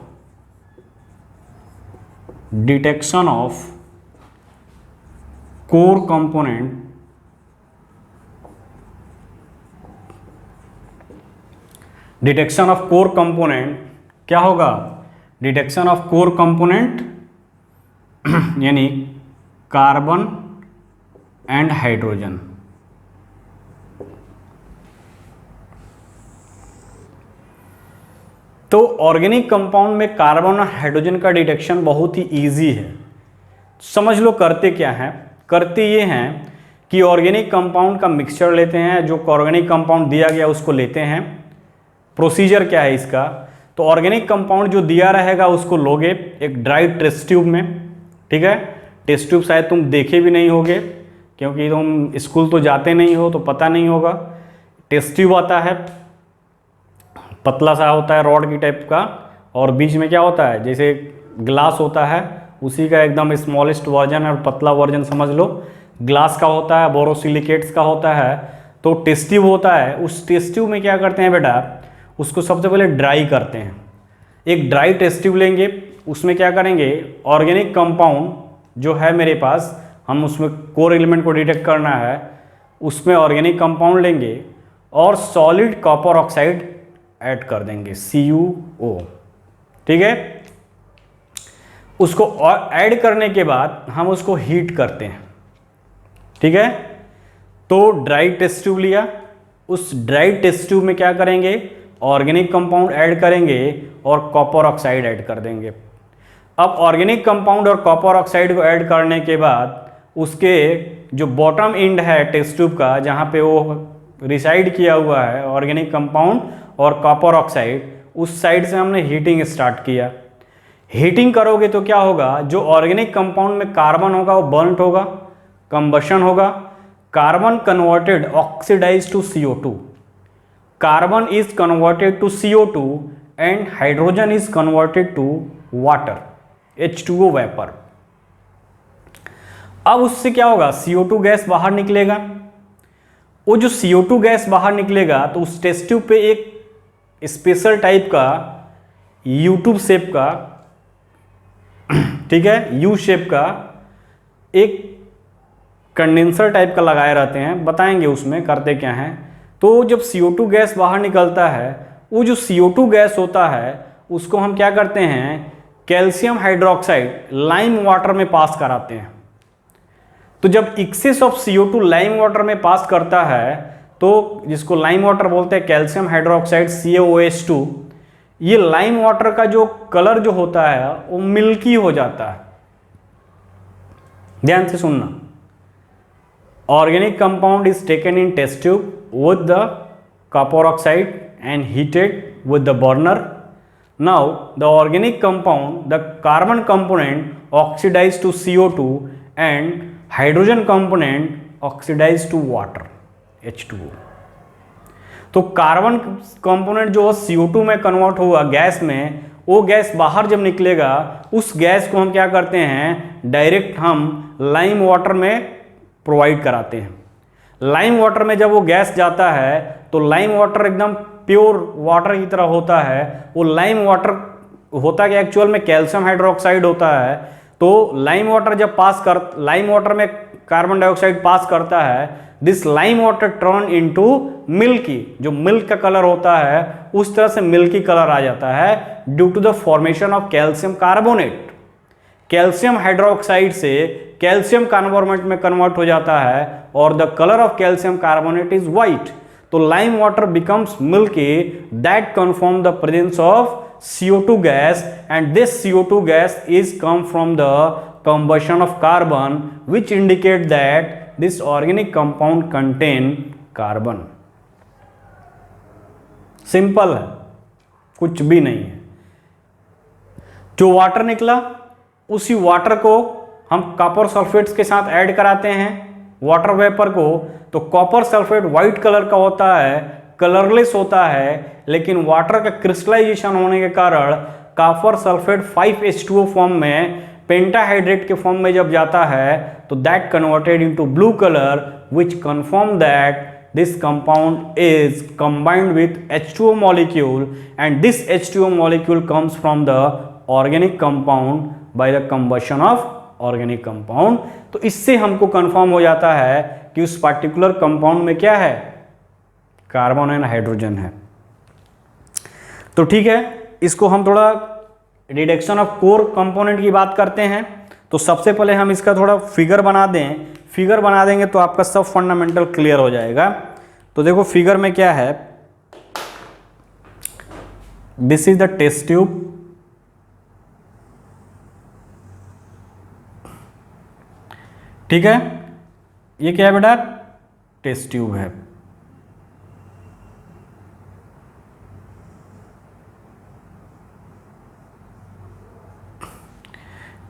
core component, detection of core component क्या होगा, डिटेक्शन ऑफ कोर कंपोनेंट यानी कार्बन एंड हाइड्रोजन। तो ऑर्गेनिक कंपाउंड में कार्बन और हाइड्रोजन का डिटेक्शन बहुत ही इजी है। समझ लो करते क्या है, करते ये हैं कि ऑर्गेनिक कंपाउंड का मिक्सचर लेते हैं, जो ऑर्गेनिक कंपाउंड दिया गया उसको लेते हैं। प्रोसीजर क्या है इसका, तो ऑर्गेनिक कंपाउंड जो दिया रहेगा उसको लोगे एक ड्राई टेस्ट ट्यूब में, ठीक है। टेस्ट ट्यूब शायद तुम देखे भी नहीं होगे, क्योंकि तुम स्कूल तो जाते नहीं हो तो पता नहीं होगा। टेस्ट ट्यूब आता है, पतला सा होता है रॉड की टाइप का, और बीच में क्या होता है, जैसे ग्लास होता है उसी का एकदम स्मॉलेस्ट वर्जन और पतला वर्जन समझ लो। ग्लास का होता है, बोरोसिलिकेट्स का होता है। तो टेस्ट ट्यूब होता है, उस टेस्ट ट्यूब में क्या करते हैं बेटा, उसको सबसे पहले ड्राई करते हैं। एक ड्राई टेस्ट ट्यूब लेंगे, उसमें क्या करेंगे, ऑर्गेनिक कंपाउंड जो है मेरे पास, हम उसमें कोर एलिमेंट को डिटेक्ट करना है, उसमें ऑर्गेनिक कंपाउंड लेंगे और सॉलिड कॉपर ऑक्साइड ऐड कर देंगे, CuO। ठीक है। उसको ऐड करने के बाद हम उसको हीट करते हैं। ठीक है। तो ड्राई टेस्ट ट्यूब लिया, उस ड्राई टेस्ट ट्यूब में क्या करेंगे, ऑर्गेनिक कंपाउंड ऐड करेंगे और कॉपर ऑक्साइड ऐड कर देंगे। अब ऑर्गेनिक कंपाउंड और कॉपर ऑक्साइड को ऐड करने के बाद उसके जो बॉटम एंड है टेस्ट ट्यूब का, जहाँ पे वो रिसाइड किया हुआ है ऑर्गेनिक कंपाउंड और कॉपर ऑक्साइड, उस साइड से हमने हीटिंग स्टार्ट किया। हीटिंग करोगे तो क्या होगा, जो ऑर्गेनिक कंपाउंड में कार्बन होगा वो बर्न्ट होगा, कंबशन होगा। Carbon converted oxidise to CO2, carbon is converted to CO2 and hydrogen is converted to water, H2O vapour. अब उससे क्या होगा, CO2 गैस बाहर निकलेगा। वो जो CO2 गैस बाहर निकलेगा तो उस टेस्ट ट्यूब पे एक स्पेशल टाइप का U-ट्यूब शेप का, ठीक है, U शेप का एक कंडेंसर टाइप का लगाए रहते हैं, बताएंगे उसमें करते क्या हैं। तो जब CO2 गैस बाहर निकलता है, वो जो CO2 गैस होता है उसको हम क्या करते हैं, कैल्शियम हाइड्रोक्साइड लाइम वाटर में पास कराते हैं। तो जब access of CO2 lime water में पास करता है, तो जिसको लाइम वाटर बोलते हैं, कैल्शियम हाइड्रोक्साइड CaOH2, ये लाइम वाटर का जो कलर जो होता है वो मिल्की हो जाता है। ध्यान से सुनना, organic compound is taken in test tube with the copper oxide and heated with the burner. Now the organic compound, the carbon component oxidized to CO2 and hydrogen component oxidized to water, H2O. तो कार्बन कंपोनेंट जो CO2 में कन्वर्ट हुआ गैस में, वो गैस बाहर जब निकलेगा उस गैस को हम क्या करते हैं, डायरेक्ट हम लाइम वाटर में प्रोवाइड कराते हैं। लाइम वाटर में जब वो गैस जाता है तो लाइम वाटर एकदम प्योर वाटर की तरह होता है। वो लाइम वाटर होता क्या, एक्चुअल में कैल्शियम हाइड्रोक्साइड होता है। तो लाइम वाटर जब लाइम वाटर में कार्बन डाइऑक्साइड पास करता है, this lime water turn into milky, जो मिल्क का कलर होता है उस तरह से मिल्की कलर आ जाता है due to the formation of calcium carbonate. Calcium hydroxide से कैल्शियम कार्बोनेट में कन्वर्ट हो जाता है और the colour of calcium carbonate is white. तो lime water becomes milky, that confirm the presence of CO2 gas, and this CO2 gas is come from the combustion of carbon, which indicate that this organic compound contain carbon. Simple है, कुछ भी नहीं है। जो वाटर निकला उसी वाटर को हम कॉपर सल्फेट्स के साथ ऐड कराते हैं वाटर वेपर को। तो कॉपर सल्फेट व्हाइट कलर का होता है, कलरलेस होता है, लेकिन वाटर का क्रिस्टलाइजेशन होने के कारण कॉपर सल्फेट 5H2O फॉर्म में पेंटाहाइड्रेट के फॉर्म में जब जाता है तो that converted into blue colour, which confirm that this compound is combined with H2O molecule and this H2O molecule comes from the organic compound by the combustion of organic compound. तो इससे हमको कंफर्म हो जाता है कि उस पार्टिकुलर कंपाउंड में क्या है, कार्बन एंड हाइड्रोजन है। तो ठीक है, इसको हम थोड़ा रिडक्शन ऑफ कोर कंपोनेंट की बात करते हैं। तो सबसे पहले हम इसका थोड़ा फिगर बना दें। फिगर बना देंगे तो आपका सब फंडामेंटल क्लियर हो जाएगा। तो देखो फिगर में क्या है, this is the test tube, ठीक है। ये क्या है बेटा, टेस्ट ट्यूब है।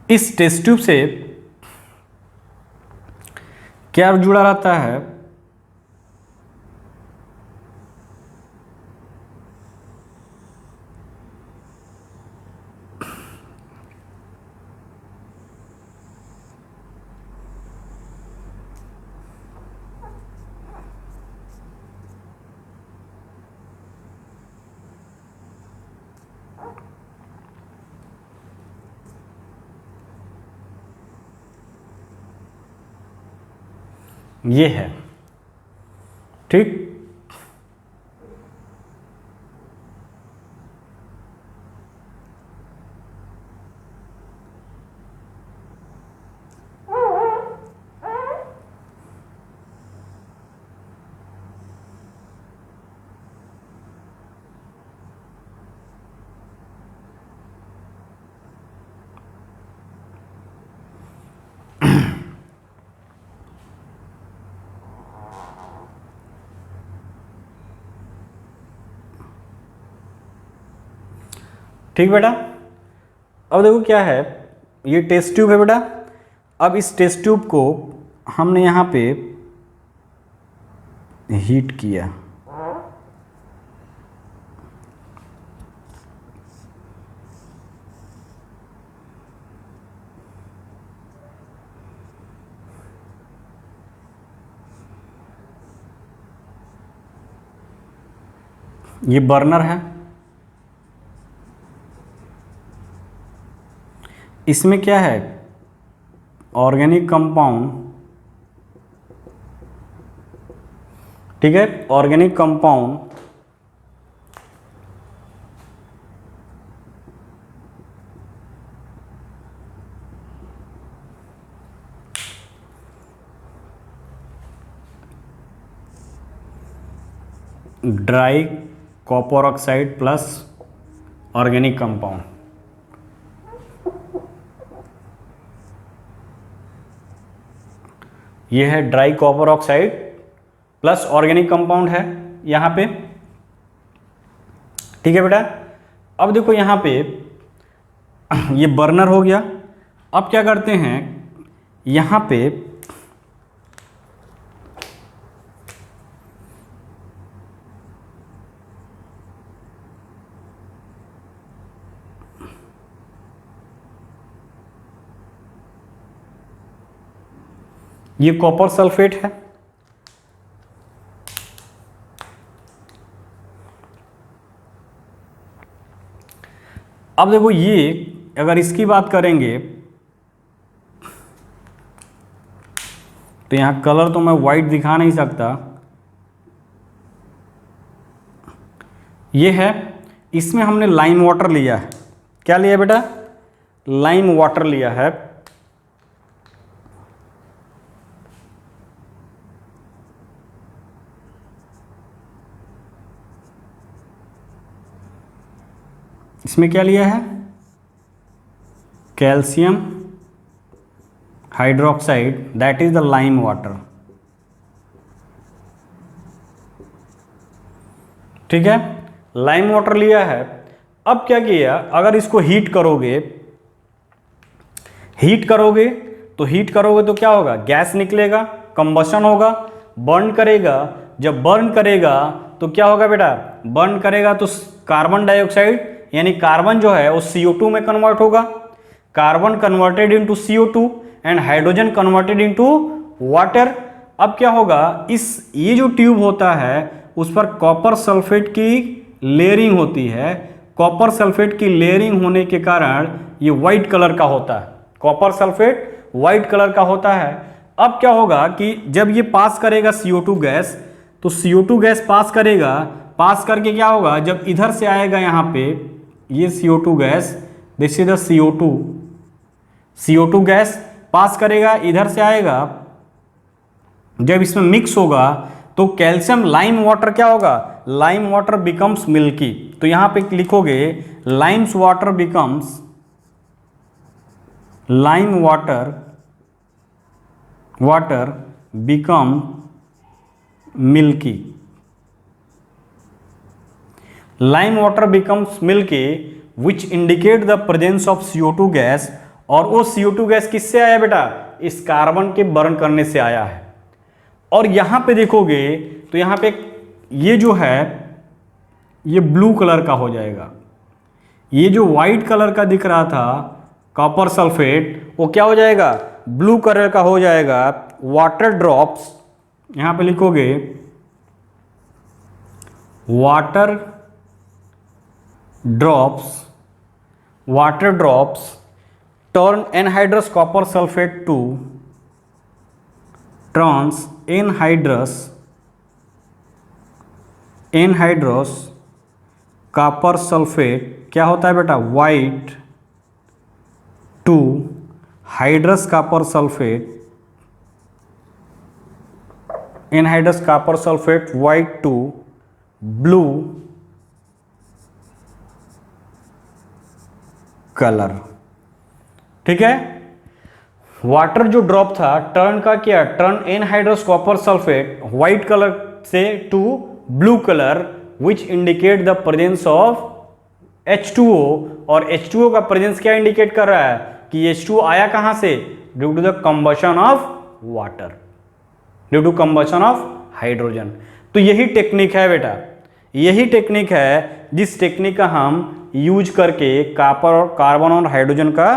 इस टेस्ट ट्यूब से क्या जुड़ा रहता है, ये है, ठीक। ठीक बेटा, अब देखो क्या है, ये टेस्ट ट्यूब है बेटा। अब इस टेस्ट ट्यूब को हमने यहाँ पे हीट किया, ये बर्नर है, इसमें क्या है, ऑर्गेनिक कंपाउंड, ठीक है, organic compound dry copper oxide plus organic compound, ये है dry copper oxide plus organic compound है यहाँ पे, ठीक है बेटा। अब देखो यहाँ पे ये बर्नर हो गया। अब क्या करते हैं, यहाँ पे ये कॉपर सल्फेट है, अब देखो ये अगर इसकी बात करेंगे तो यहां कलर तो मैं वाइट दिखा नहीं सकता, ये है, इसमें हमने लाइम वाटर लिया है। क्या लिया बेटा, लाइम वाटर लिया है। इसमें क्या लिया है, calcium hydroxide, that is the lime water, ठीक है, लाइम वाटर लिया है। अब क्या किया, अगर इसको हीट करोगे तो क्या होगा, गैस निकलेगा, कंबशन होगा, बर्न करेगा। जब बर्न करेगा तो क्या होगा बेटा, बर्न करेगा तो कार्बन डाइऑक्साइड यानी कार्बन जो है वो CO2 में कन्वर्ट होगा, carbon converted into CO2 and hydrogen converted into water. अब क्या होगा, ये जो ट्यूब होता है उस पर कॉपर सल्फेट की लेयरिंग होती है। कॉपर सल्फेट की लेयरिंग होने के कारण ये व्हाइट कलर का होता है, कॉपर सल्फेट व्हाइट कलर का होता है। अब क्या होगा कि जब ये पास करेगा CO2 गैस, तो CO2 गैस पास करेगा, पास करके क्या होगा, जब इधर से आएगा यहाँ पे ये CO2 gas, this is the CO2 gas pass करेगा, इधर से आएगा, जब इसमें मिक्स होगा तो कैल्शियम लाइम वाटर क्या होगा, लाइम वाटर बिकम्स मिल्की। तो यहां पे लिखोगे Lyme's water becomes, lime water become milky, lime water becomes milky which indicate the presence of CO2 gas और वो CO2 गैस किससे आया बेटा, इस कार्बन के बर्न करने से आया है। और यहां पे देखोगे तो यहां पे ये जो है ये ब्लू कलर का हो जाएगा, ये जो व्हाइट कलर का दिख रहा था कॉपर सल्फेट वो क्या हो जाएगा, ब्लू कलर का हो जाएगा। वाटर ड्रॉप्स, यहां पे लिखोगे water drops turn anhydrous copper sulphate to trans anhydrous copper sulphate क्या होता है बेटा, white to hydrous copper sulphate, anhydrous copper sulphate white to blue colour. ठीक है, वाटर जो ड्रॉप था टर्न का क्या, turn anhydrous copper sulphate white colour से to blue colour which indicate the presence of H2O, और H2O का प्रेजेंस क्या इंडिकेट कर रहा है कि H2O आया कहां से, due to the combustion of water, due to combustion of hydrogen. तो यही टेक्निक है बेटा, यही टेक्निक है जिस टेक्निक का हम यूज करके कॉपर और कार्बन और हाइड्रोजन का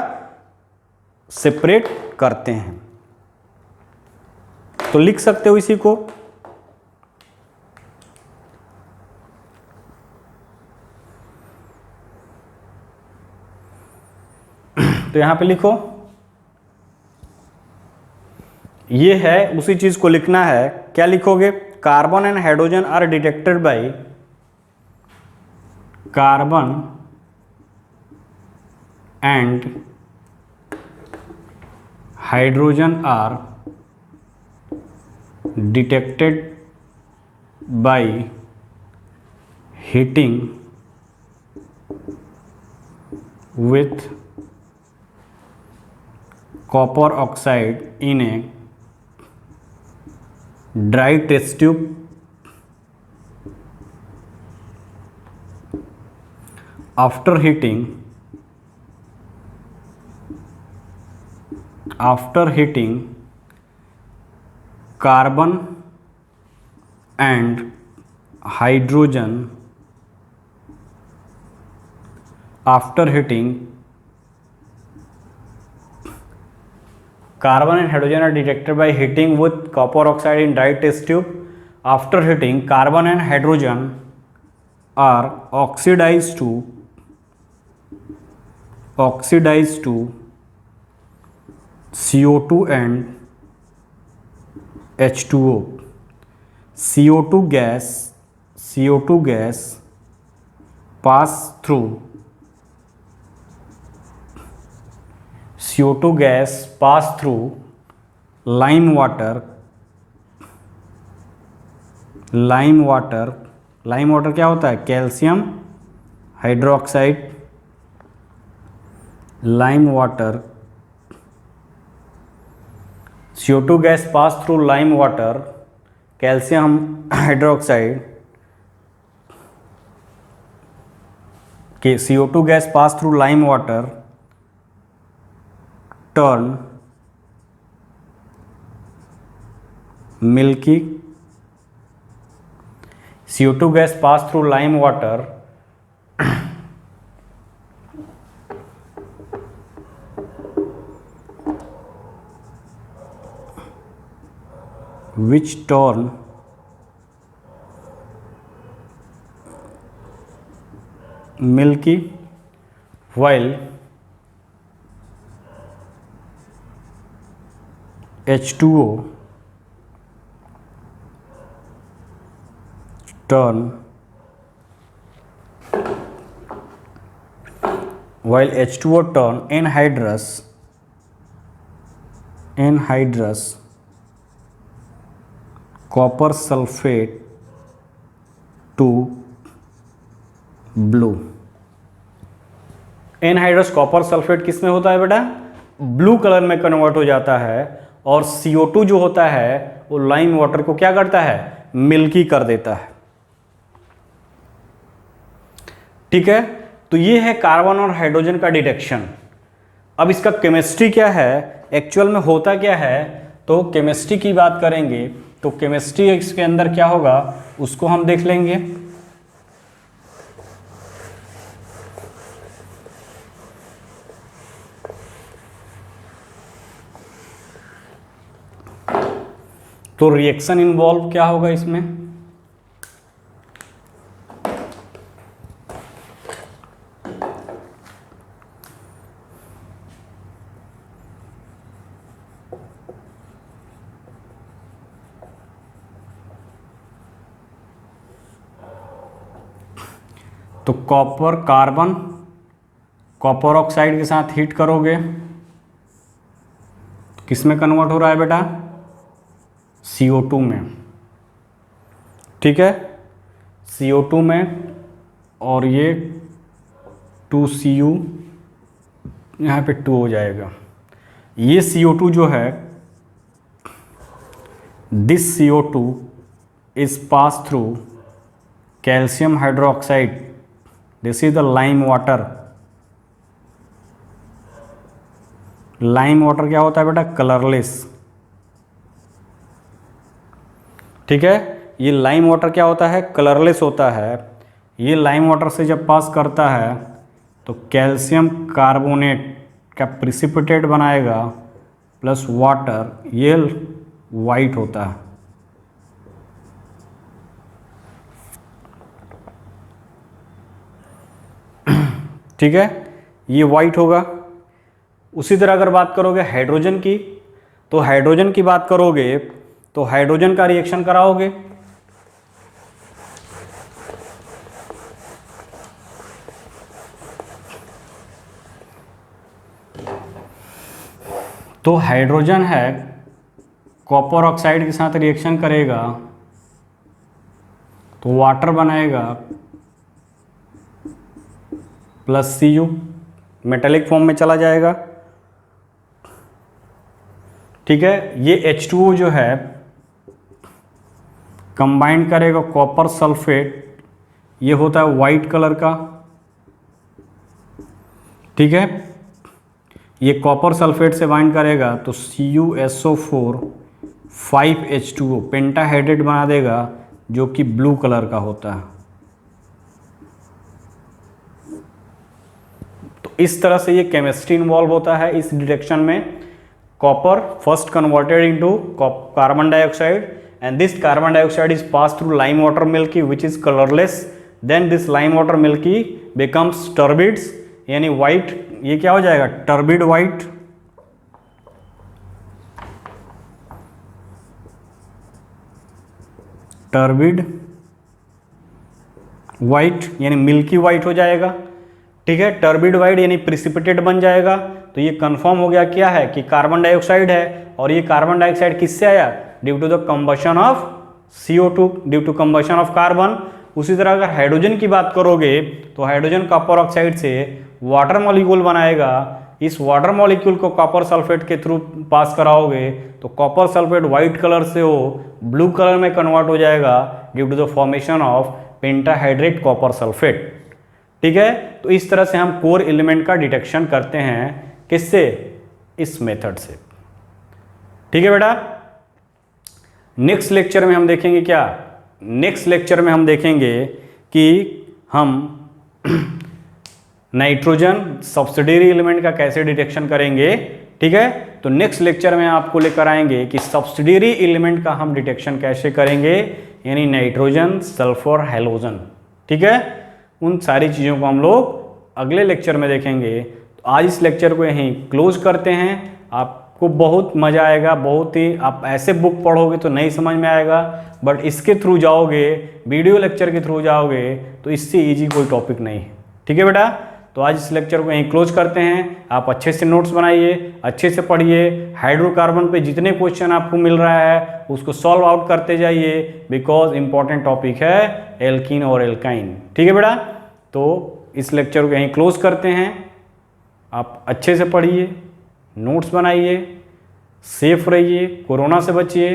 सेपरेट करते हैं। तो लिख सकते हो इसी को, तो यहां पे लिखो, ये है उसी चीज को लिखना है। क्या लिखोगे, carbon and hydrogen are detected by, carbon and hydrogen are detected by heating with copper oxide in a dry test tube. After heating carbon and hydrogen, after heating carbon and hydrogen are detected by heating with copper oxide in dry test tube. After heating, carbon and hydrogen are oxidized to CO2 and H2O. CO2 gas pass through lime water क्या होता है, calcium hydroxide, lime water, CO2 gas pass through lime water, calcium hydroxide के CO2 gas pass through lime water turn milky, CO2 gas pass through lime water which turn milky, while H2O turn anhydrous copper sulfate to blue. Anhydrous copper sulphate किस में होता है बेटा, ब्लू कलर में कन्वर्ट हो जाता है, और CO2 जो होता है वो लाइम वाटर को क्या करता है, मिल्की कर देता है। ठीक है, तो ये है कार्बन और हाइड्रोजन का डिटेक्शन। अब इसका केमिस्ट्री क्या है, एक्चुअल में होता क्या है, तो केमिस्ट्री की बात करेंगे तो केमिस्ट्री इसके अंदर क्या होगा उसको हम देख लेंगे। तो रिएक्शन इन्वॉल्व क्या होगा इसमें, तो कॉपर ऑक्साइड के साथ हीट करोगे, किस में कन्वर्ट हो रहा है बेटा, CO2 में, ठीक है, CO2 में, और ये 2Cu यहाँ पे 2 हो जाएगा। ये CO2 जो है, this CO2 is pass through calcium hydroxide, this is the lime water. Lime water क्या होता है बेटा, कलरलेस, ठीक है। ये लाइम वाटर क्या होता है, कलरलेस होता है। ये लाइम वाटर से जब पास करता है तो कैल्शियम कार्बोनेट का प्रिसिपिटेट बनाएगा प्लस वाटर, ये वाइट होता है, ठीक है, ये वाइट होगा। उसी तरह अगर बात करोगे हाइड्रोजन की, तो हाइड्रोजन की बात करोगे तो हाइड्रोजन का रिएक्शन कराओगे, तो हाइड्रोजन है कॉपर ऑक्साइड के साथ रिएक्शन करेगा तो वाटर बनाएगा प्लस Cu, मेटेलिक फॉर्म में चला जाएगा, ठीक है। ये H2O जो है कंबाइन करेगा कॉपर सल्फेट, ये होता है वाइट कलर का, ठीक है। ये कॉपर सल्फेट से बाइंड करेगा तो CuSO4 5H2O पेंटाहाइड्रेट बना देगा जो कि ब्लू कलर का होता है। तो इस तरह से ये केमिस्ट्री इन्वॉल्व होता है इस डिटेक्शन में। Copper first converted into carbon dioxide and this carbon dioxide is passed through lime water milky which is colorless, then this lime water milky becomes turbids यानी white, ये क्या हो जाएगा turbid white, turbid white यानी मिल्की वाइट हो जाएगा, ठीक है। टर्बिड वाइट यानी प्रिसिपिटेट बन जाएगा। तो ये कंफर्म हो गया क्या है कि कार्बन डाइऑक्साइड है, और ये कार्बन डाइऑक्साइड किससे आया, due to the combustion of CO2, due to combustion of carbon. उसी तरह अगर हाइड्रोजन की बात करोगे तो हाइड्रोजन कॉपर ऑक्साइड से वाटर मॉलिक्यूल बनाएगा, इस वाटर मॉलिक्यूल को कॉपर सल्फेट के थ्रू पास कराओगे तो कॉपर सल्फेट व्हाइट कलर से वो ब्लू कलर में कन्वर्ट हो जाएगा due to the formation of pentahydrate copper sulphate, ठीक है। तो इस तरह से हम कोर एलिमेंट का डिटेक्शन करते हैं, किससे, इस मेथड से, ठीक है बेटा। नेक्स्ट लेक्चर में हम देखेंगे क्या, नेक्स्ट लेक्चर में हम देखेंगे कि हम नाइट्रोजन सब्सिडियरी एलिमेंट का कैसे डिटेक्शन करेंगे, ठीक है। तो नेक्स्ट लेक्चर में आपको लेकर आएंगे कि सब्सिडियरी एलिमेंट का हम डिटेक्शन कैसे करेंगे, यानी नाइट्रोजन, सल्फर, हैलोजन, ठीक है। उन सारी चीज़ों को हम लोग अगले लेक्चर में देखेंगे। तो आज इस लेक्चर को यहीं क्लोज करते हैं। आपको बहुत मज़ा आएगा, बहुत ही, आप ऐसे बुक पढ़ोगे तो नहीं समझ में आएगा, बट इसके थ्रू जाओगे, वीडियो लेक्चर के थ्रू जाओगे तो इससे इजी कोई टॉपिक नहीं है, ठीक है बेटा। तो आज इस लेक्चर को यहीं क्लोज करते हैं। आप अच्छे से नोट्स बनाइए, अच्छे से पढ़िए, हाइड्रोकार्बन पे जितने क्वेश्चन आपको मिल रहा है उसको सॉल्व आउट करते जाइए, बिकॉज इंपॉर्टेंट टॉपिक है एल्कीन और एल्काइन, ठीक है बेटा। तो इस लेक्चर को यहीं क्लोज करते हैं। आप अच्छे से पढ़िए, नोट्स बनाइए, सेफ रहिए, कोरोना से बचिए,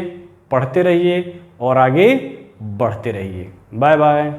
पढ़ते रहिए और आगे बढ़ते रहिए। Bye bye.